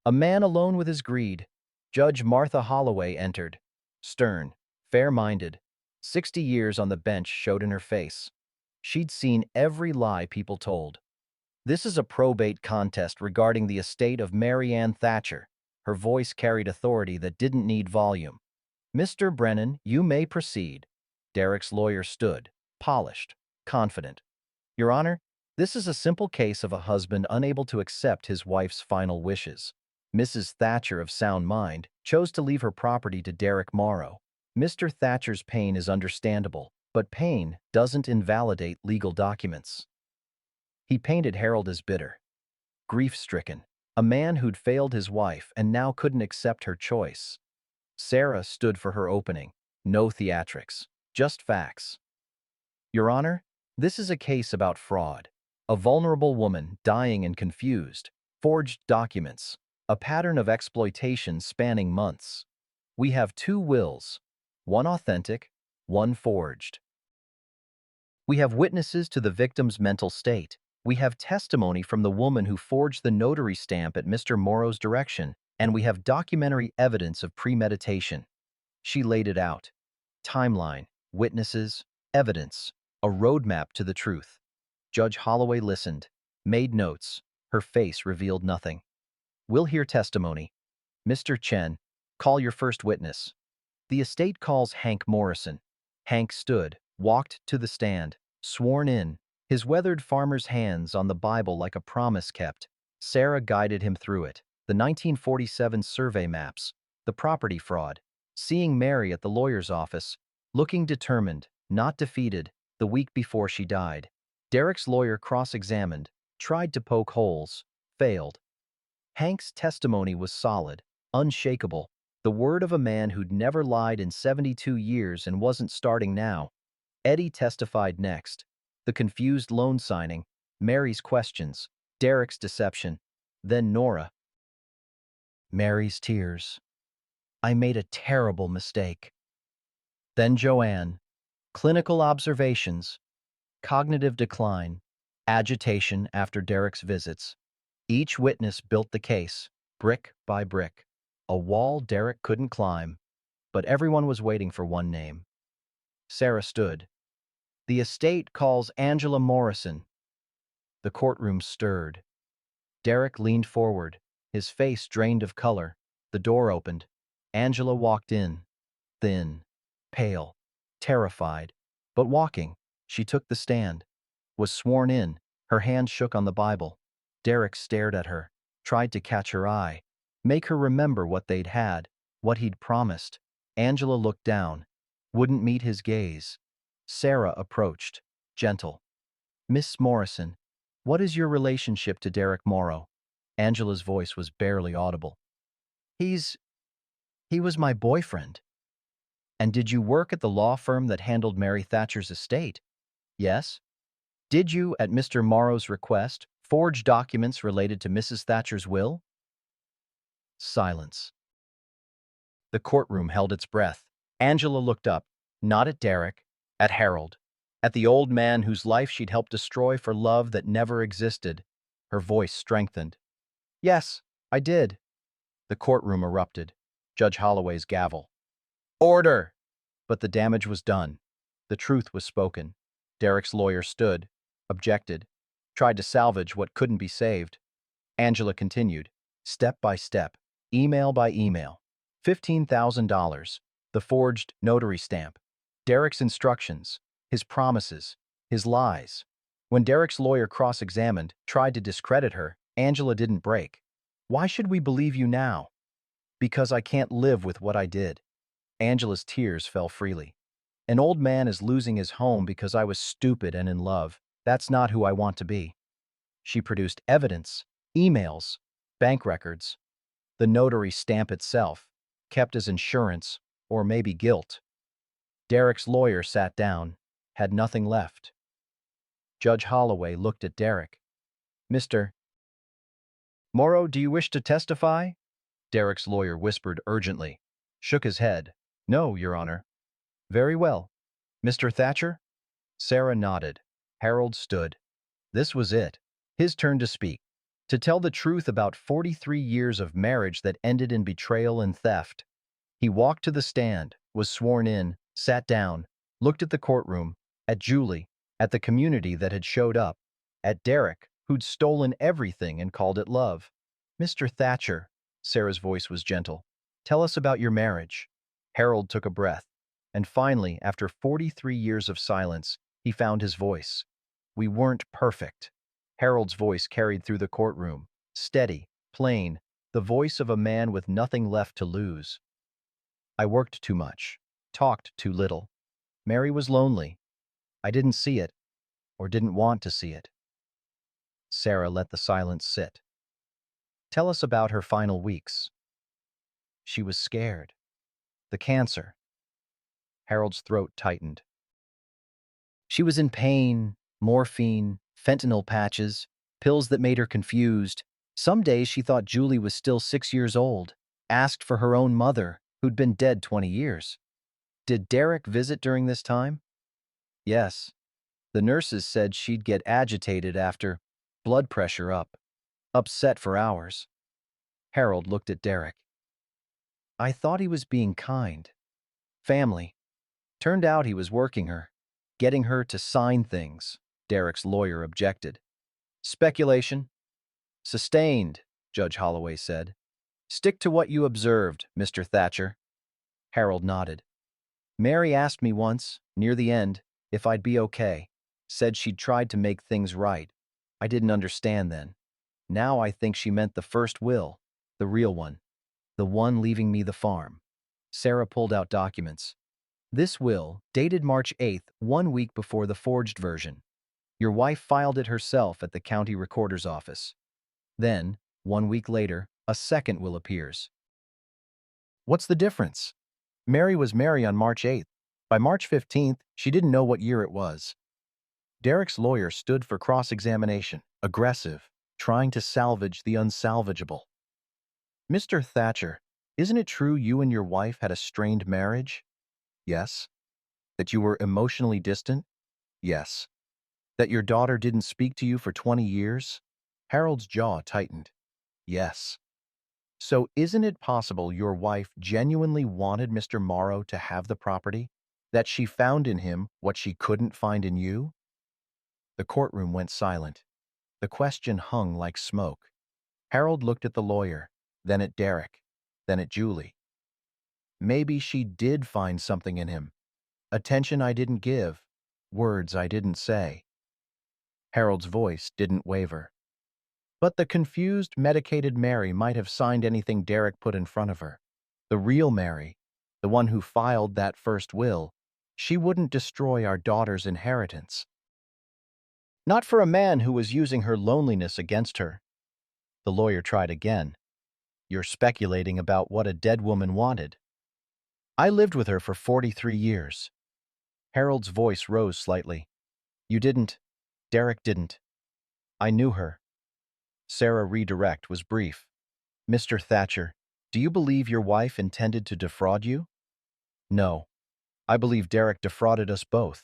A man alone with his greed. Judge Martha Holloway entered. Stern, fair-minded. 60 years on the bench showed in her face. She'd seen every lie people told. This is a probate contest regarding the estate of Mary Ann Thatcher. Her voice carried authority that didn't need volume. Mr. Brennan, you may proceed. Derek's lawyer stood, polished, confident. Your Honor, this is a simple case of a husband unable to accept his wife's final wishes. Mrs. Thatcher, of sound mind, chose to leave her property to Derek Morrow. Mr. Thatcher's pain is understandable, but pain doesn't invalidate legal documents. He painted Harold as bitter, grief-stricken, a man who'd failed his wife and now couldn't accept her choice. Sarah stood for her opening. No theatrics, just facts. Your Honor, this is a case about fraud. A vulnerable woman, dying and confused, forged documents, a pattern of exploitation spanning months. We have 2 wills, one authentic, one forged. We have witnesses to the victim's mental state. We have testimony from the woman who forged the notary stamp at Mr. Morrow's direction, and we have documentary evidence of premeditation. She laid it out. Timeline, witnesses, evidence, a roadmap to the truth. Judge Holloway listened, made notes. Her face revealed nothing. We'll hear testimony. Mr. Chen, call your first witness. The estate calls Hank Morrison. Hank stood, walked to the stand, sworn in, his weathered farmer's hands on the Bible like a promise kept. Sarah guided him through it. The 1947 survey maps, the property fraud, seeing Mary at the lawyer's office, looking determined, not defeated, the week before she died. Derek's lawyer cross-examined, tried to poke holes, failed. Hank's testimony was solid, unshakable, the word of a man who'd never lied in 72 years and wasn't starting now. Eddie testified next. The confused loan signing, Mary's questions, Derek's deception, then Nora. Mary's tears. I made a terrible mistake. Then Joanne. Clinical observations, cognitive decline, agitation after Derek's visits. Each witness built the case, brick by brick. A wall Derek couldn't climb, but everyone was waiting for one name. Sarah stood. The estate calls Angela Morrison. The courtroom stirred. Derek leaned forward, his face drained of color. The door opened. Angela walked in, thin, pale, terrified, but walking. She took the stand, was sworn in, her hand shook on the Bible. Derek stared at her, tried to catch her eye, make her remember what they'd had, what he'd promised. Angela looked down, wouldn't meet his gaze. Sarah approached, gentle. Miss Morrison, what is your relationship to Derek Morrow? Angela's voice was barely audible. He was my boyfriend. And did you work at the law firm that handled Mary Thatcher's estate? Yes. Did you, at Mr. Morrow's request, forge documents related to Mrs. Thatcher's will? Silence. The courtroom held its breath. Angela looked up, not at Derek, at Harold, at the old man whose life she'd helped destroy for love that never existed. Her voice strengthened. Yes, I did. The courtroom erupted. Judge Holloway's gavel. Order! But the damage was done. The truth was spoken. Derek's lawyer stood, objected, tried to salvage what couldn't be saved. Angela continued, step by step, email by email. $15,000, the forged notary stamp, Derek's instructions, his promises, his lies. When Derek's lawyer cross-examined, tried to discredit her, Angela didn't break. Why should we believe you now? Because I can't live with what I did. Angela's tears fell freely. An old man is losing his home because I was stupid and in love. That's not who I want to be. She produced evidence, emails, bank records, the notary stamp itself, kept as insurance, or maybe guilt. Derek's lawyer sat down, had nothing left. Judge Holloway looked at Derek. Mr. Morrow, do you wish to testify? Derek's lawyer whispered urgently, shook his head. No, Your Honor. Very well. Mr. Thatcher? Sarah nodded. Harold stood. This was it. His turn to speak. To tell the truth about 43 years of marriage that ended in betrayal and theft. He walked to the stand, was sworn in, sat down, looked at the courtroom, at Julie, at the community that had showed up, at Derek, who'd stolen everything and called it love. Mr. Thatcher, Sarah's voice was gentle, tell us about your marriage. Harold took a breath, and finally, after 43 years of silence, he found his voice. We weren't perfect. Harold's voice carried through the courtroom, steady, plain, the voice of a man with nothing left to lose. I worked too much, talked too little. Mary was lonely. I didn't see it, or didn't want to see it. Sarah let the silence sit. Tell us about her final weeks. She was scared. The cancer. Harold's throat tightened. She was in pain, morphine, fentanyl patches, pills that made her confused. Some days she thought Julie was still 6 years old, asked for her own mother, who'd been dead 20 years. Did Derek visit during this time? Yes. The nurses said she'd get agitated after, blood pressure up, upset for hours. Harold looked at Derek. I thought he was being kind. Family. Turned out he was working her, getting her to sign things. Derek's lawyer objected. Speculation? Sustained, Judge Holloway said. Stick to what you observed, Mr. Thatcher. Harold nodded. Mary asked me once, near the end, if I'd be okay. Said she'd tried to make things right. I didn't understand then. Now I think she meant the first will, the real one, the one leaving me the farm. Sarah pulled out documents. This will, dated March 8th, 1 week before the forged version. Your wife filed it herself at the county recorder's office. Then, 1 week later, a second will appears. What's the difference? Mary was Mary on March 8th. By March 15th, she didn't know what year it was. Derek's lawyer stood for cross-examination, aggressive, trying to salvage the unsalvageable. Mr. Thatcher, isn't it true you and your wife had a strained marriage? Yes. That you were emotionally distant? Yes. That your daughter didn't speak to you for 20 years? Harold's jaw tightened. Yes. So isn't it possible your wife genuinely wanted Mr. Morrow to have the property? That she found in him what she couldn't find in you? The courtroom went silent. The question hung like smoke. Harold looked at the lawyer, then at Derek, then at Julie. Maybe she did find something in him. Attention I didn't give, words I didn't say. Harold's voice didn't waver. But the confused, medicated Mary might have signed anything Derek put in front of her. The real Mary, the one who filed that first will, she wouldn't destroy our daughter's inheritance. Not for a man who was using her loneliness against her. The lawyer tried again. You're speculating about what a dead woman wanted. I lived with her for 43 years. Harold's voice rose slightly. You didn't. Derek didn't. I knew her. Sarah redirect was brief. Mr. Thatcher, do you believe your wife intended to defraud you? No. I believe Derek defrauded us both.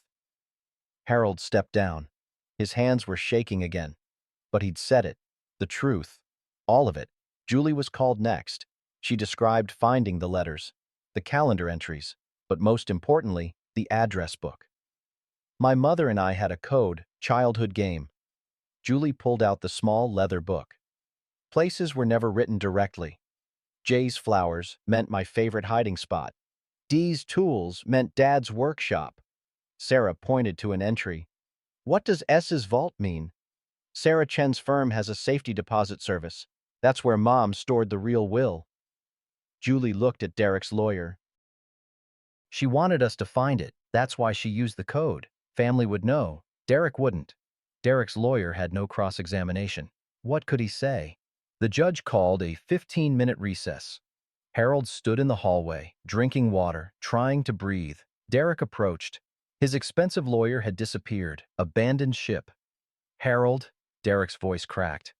Harold stepped down. His hands were shaking again, but he'd said it. The truth. All of it. Julie was called next. She described finding the letters, the calendar entries, but most importantly, the address book. My mother and I had a code, childhood game. Julie pulled out the small leather book. Places were never written directly. J's flowers meant my favorite hiding spot. D's tools meant Dad's workshop. Sarah pointed to an entry. What does S's vault mean? Sarah Chen's firm has a safety deposit service. That's where Mom stored the real will. Julie looked at Derek's lawyer. She wanted us to find it. That's why she used the code. Family would know. Derek wouldn't. Derek's lawyer had no cross-examination. What could he say? The judge called a 15-minute recess. Harold stood in the hallway, drinking water, trying to breathe. Derek approached. His expensive lawyer had disappeared. Abandoned ship. Harold, Derek's voice cracked.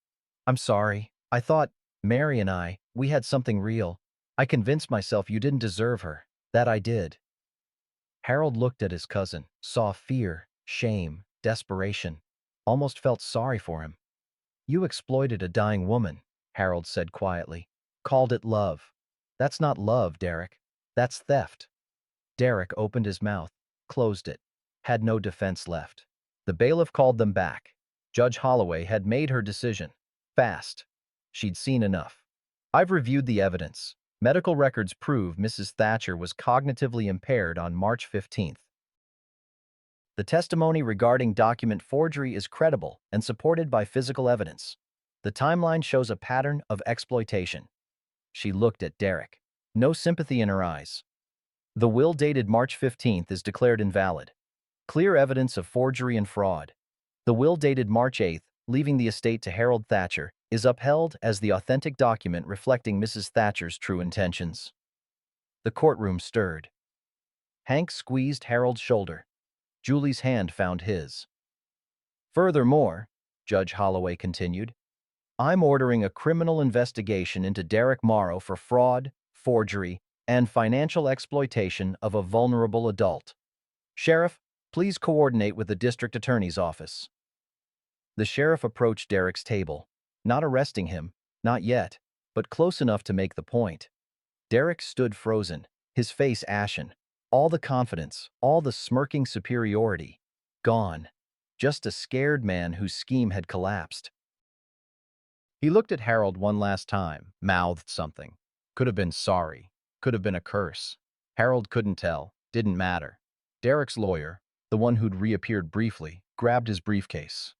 I'm sorry. I thought, Mary and we had something real. I convinced myself you didn't deserve her. That I did. Harold looked at his cousin, saw fear, shame, desperation, almost felt sorry for him. You exploited a dying woman, Harold said quietly. Called it love. That's not love, Derek. That's theft. Derek opened his mouth, closed it, had no defense left. The bailiff called them back. Judge Holloway had made her decision. Fast. She'd seen enough. I've reviewed the evidence. Medical records prove Mrs. Thatcher was cognitively impaired on March 15th. The testimony regarding document forgery is credible and supported by physical evidence. The timeline shows a pattern of exploitation. She looked at Derek. No sympathy in her eyes. The will dated March 15th is declared invalid. Clear evidence of forgery and fraud. The will dated March 8th, leaving the estate to Harold Thatcher, is upheld as the authentic document reflecting Mrs. Thatcher's true intentions. The courtroom stirred. Hank squeezed Harold's shoulder. Julie's hand found his. Furthermore, Judge Holloway continued, I'm ordering a criminal investigation into Derek Morrow for fraud, forgery, and financial exploitation of a vulnerable adult. Sheriff, please coordinate with the district attorney's office. The sheriff approached Derek's table, not arresting him, not yet, but close enough to make the point. Derek stood frozen, his face ashen. All the confidence, all the smirking superiority, gone. Just a scared man whose scheme had collapsed. He looked at Harold one last time, mouthed something. Could have been sorry, could have been a curse. Harold couldn't tell, didn't matter. Derek's lawyer, the one who'd reappeared briefly, grabbed his briefcase.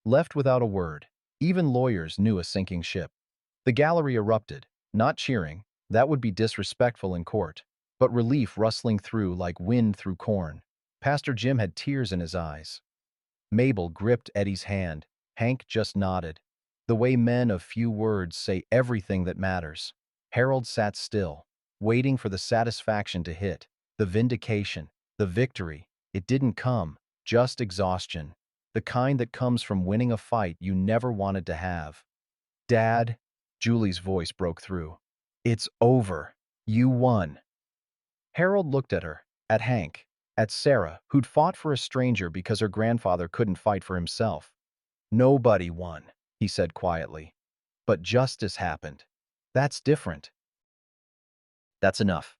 Left without a word. Even lawyers knew a sinking ship. The gallery erupted, not cheering, that would be disrespectful in court, but relief rustling through like wind through corn. Pastor Jim had tears in his eyes. Mabel gripped Eddie's hand. Hank just nodded. The way men of few words say everything that matters. Harold sat still, waiting for the satisfaction to hit, the vindication, the victory. It didn't come, just exhaustion. The kind that comes from winning a fight you never wanted to have. Dad, Julie's voice broke through. It's over. You won. Harold looked at her, at Hank, at Sarah, who'd fought for a stranger because her grandfather couldn't fight for himself. Nobody won, he said quietly. But justice happened. That's different. That's enough.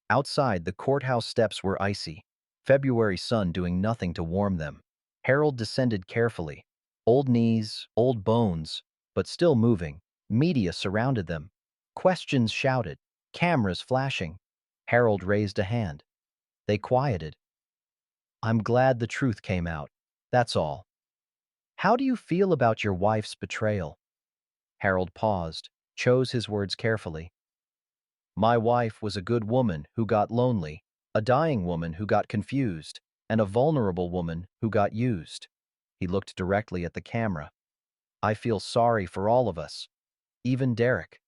Outside, the courthouse steps were icy, February sun doing nothing to warm them. Harold descended carefully. Old knees, old bones, but still moving. Media surrounded them. Questions shouted. Cameras flashing. Harold raised a hand. They quieted. I'm glad the truth came out. That's all. How do you feel about your wife's betrayal? Harold paused, chose his words carefully. My wife was a good woman who got lonely, a dying woman who got confused, and a vulnerable woman who got used. He looked directly at the camera. I feel sorry for all of us. Even Derek.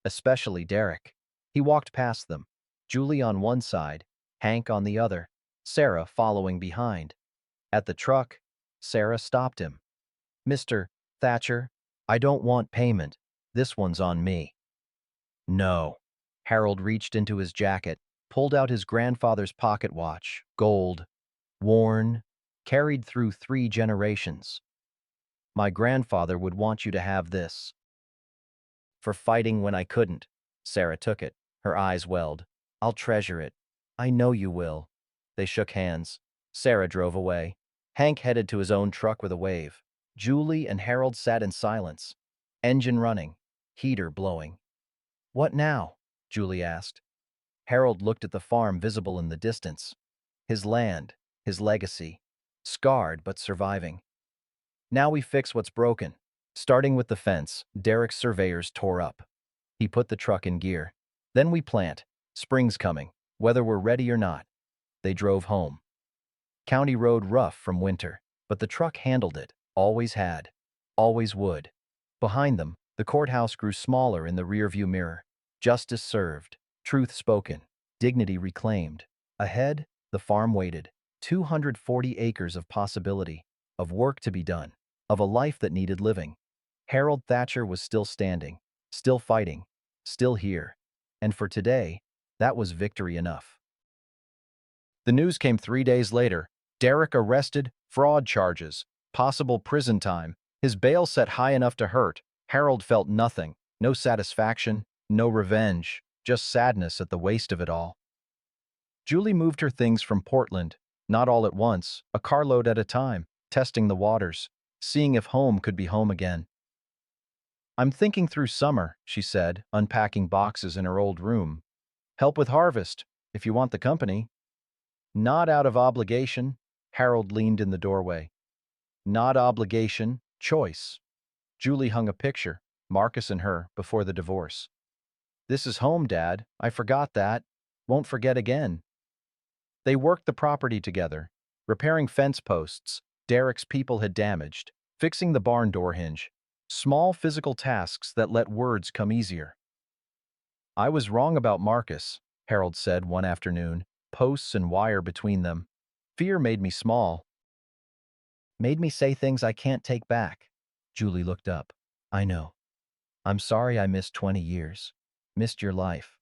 Especially Derek. He walked past them. Julie on one side, Hank on the other, Sarah following behind. At the truck, Sarah stopped him. Mr. Thatcher, I don't want payment. This one's on me. No. Harold reached into his jacket, pulled out his grandfather's pocket watch, gold, worn, carried through 3 generations. My grandfather would want you to have this. For fighting when I couldn't. Sarah took it. Her eyes welled. I'll treasure it. I know you will. They shook hands. Sarah drove away. Hank headed to his own truck with a wave. Julie and Harold sat in silence. Engine running. Heater blowing. What now? Julie asked. Harold looked at the farm visible in the distance. His land, his legacy. Scarred but surviving. Now we fix what's broken. Starting with the fence, Derek's surveyors tore up. He put the truck in gear. Then we plant. Spring's coming, whether we're ready or not. They drove home. County road rough from winter, but the truck handled it, always had, always would. Behind them, the courthouse grew smaller in the rearview mirror. Justice served, truth spoken, dignity reclaimed. Ahead, the farm waited. 240 acres of possibility, of work to be done, of a life that needed living. Harold Thatcher was still standing, still fighting, still here. And for today, that was victory enough. The news came 3 days later. Derek arrested, fraud charges, possible prison time, his bail set high enough to hurt. Harold felt nothing, no satisfaction, no revenge, just sadness at the waste of it all. Julie moved her things from Portland, not all at once, a carload at a time, testing the waters, seeing if home could be home again. I'm thinking through summer, she said, unpacking boxes in her old room. Help with harvest, if you want the company. Not out of obligation. Harold leaned in the doorway. Not obligation, choice. Julie hung a picture, Marcus and her, before the divorce. This is home, Dad. I forgot that. Won't forget again. They worked the property together, repairing fence posts Derek's people had damaged, fixing the barn door hinge. Small physical tasks that let words come easier. I was wrong about Marcus, Harold said one afternoon, posts and wire between them. Fear made me small. Made me say things I can't take back. Julie looked up. I know. I'm sorry I missed 20 years. Missed your life.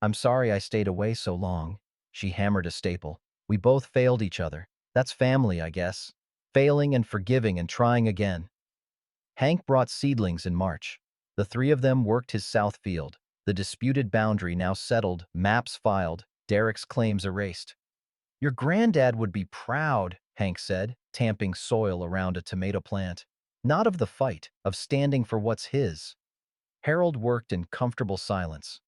I'm sorry I stayed away so long. She hammered a staple. We both failed each other. That's family, I guess. Failing and forgiving and trying again. Hank brought seedlings in March. The three of them worked his south field. The disputed boundary now settled, maps filed, Derek's claims erased. Your granddad would be proud, Hank said, tamping soil around a tomato plant. Not of the fight, of standing for what's his. Harold worked in comfortable silence.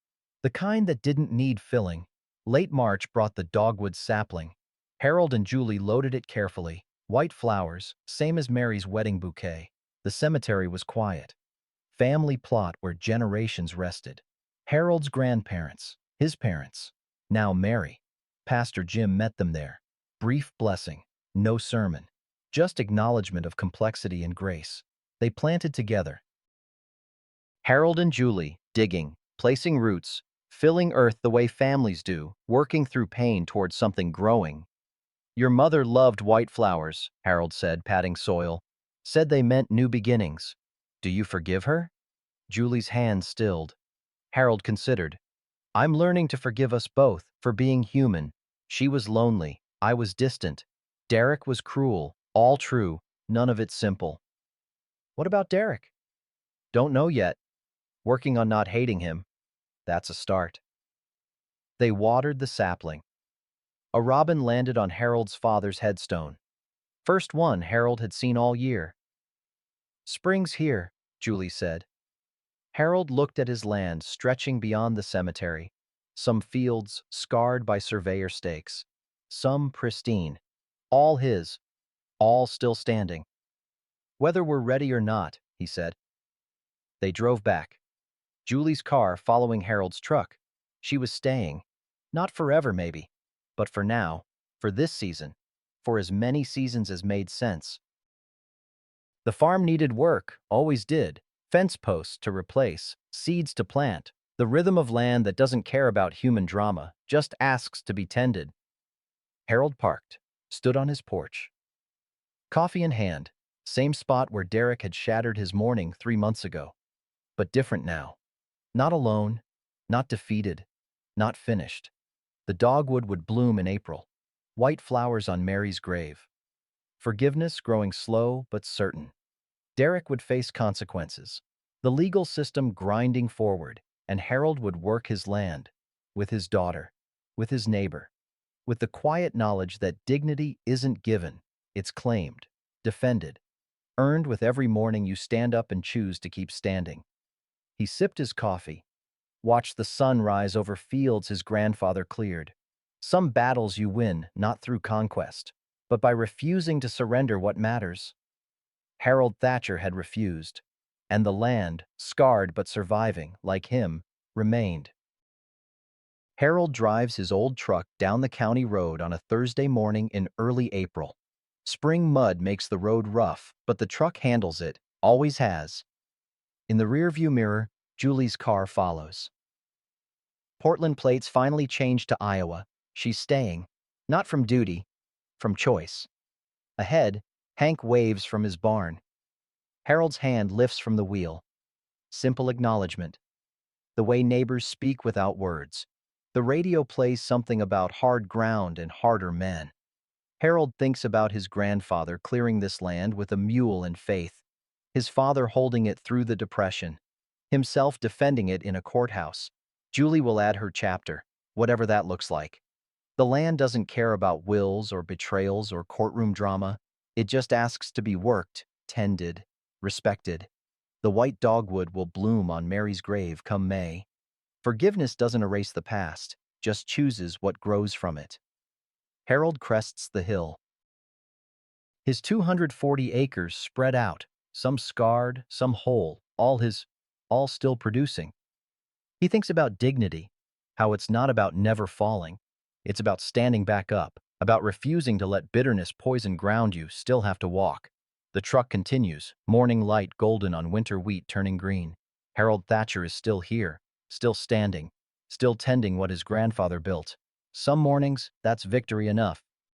The kind that didn't need filling. Late March brought the dogwood sapling. Harold and Julie loaded it carefully. White flowers, same as Mary's wedding bouquet. The cemetery was quiet. Family plot where generations rested. Harold's grandparents, his parents. Now Mary. Pastor Jim met them there. Brief blessing, no sermon. Just acknowledgement of complexity and grace. They planted together. Harold and Julie, digging, placing roots, filling earth the way families do, working through pain towards something growing. Your mother loved white flowers, Harold said, patting soil. Said they meant new beginnings. Do you forgive her? Julie's hand stilled. Harold considered. I'm learning to forgive us both for being human. She was lonely. I was distant. Derek was cruel. All true. None of it simple. What about Derek? Don't know yet. Working on not hating him. That's a start. They watered the sapling. A robin landed on Harold's father's headstone. First one Harold had seen all year. Spring's here, Julie said. Harold looked at his land stretching beyond the cemetery. Some fields scarred by surveyor stakes. Some pristine. All his. All still standing. Whether we're ready or not, he said. They drove back. Julie's car following Harold's truck. She was staying. Not forever, maybe. But for now. For this season. For as many seasons as made sense. The farm needed work, always did. Fence posts to replace, seeds to plant, the rhythm of land that doesn't care about human drama, just asks to be tended. Harold parked, stood on his porch. Coffee in hand, same spot where Derek had shattered his morning 3 months ago. But different now. Not alone, not defeated, not finished. The dogwood would bloom in April. White flowers on Mary's grave. Forgiveness growing slow but certain. Derek would face consequences. The legal system grinding forward, and Harold would work his land, with his daughter, with his neighbor, with the quiet knowledge that dignity isn't given, it's claimed, defended, earned with every morning you stand up and choose to keep standing. He sipped his coffee, watched the sun rise over fields his grandfather cleared. Some battles you win not through conquest, but by refusing to surrender what matters. Harold Thatcher had refused, and the land, scarred but surviving, like him, remained. Harold drives his old truck down the county road on a Thursday morning in early April. Spring mud makes the road rough, but the truck handles it, always has. In the rearview mirror, Julie's car follows. Portland plates finally change to Iowa. She's staying, not from duty, from choice. Ahead, Hank waves from his barn. Harold's hand lifts from the wheel. Simple acknowledgement. The way neighbors speak without words. The radio plays something about hard ground and harder men. Harold thinks about his grandfather clearing this land with a mule and faith, his father holding it through the Depression, himself defending it in a courthouse. Julie will add her chapter, whatever that looks like. The land doesn't care about wills or betrayals or courtroom drama. It just asks to be worked, tended, respected. The white dogwood will bloom on Mary's grave come May. Forgiveness doesn't erase the past, just chooses what grows from it. Harold crests the hill. His 240 acres spread out, some scarred, some whole, all still producing. He thinks about dignity, how it's not about never falling. It's about standing back up, about refusing to let bitterness poison ground you still have to walk. The truck continues, morning light golden on winter wheat turning green. Harold Thatcher is still here, still standing, still tending what his grandfather built. Some mornings, that's victory enough.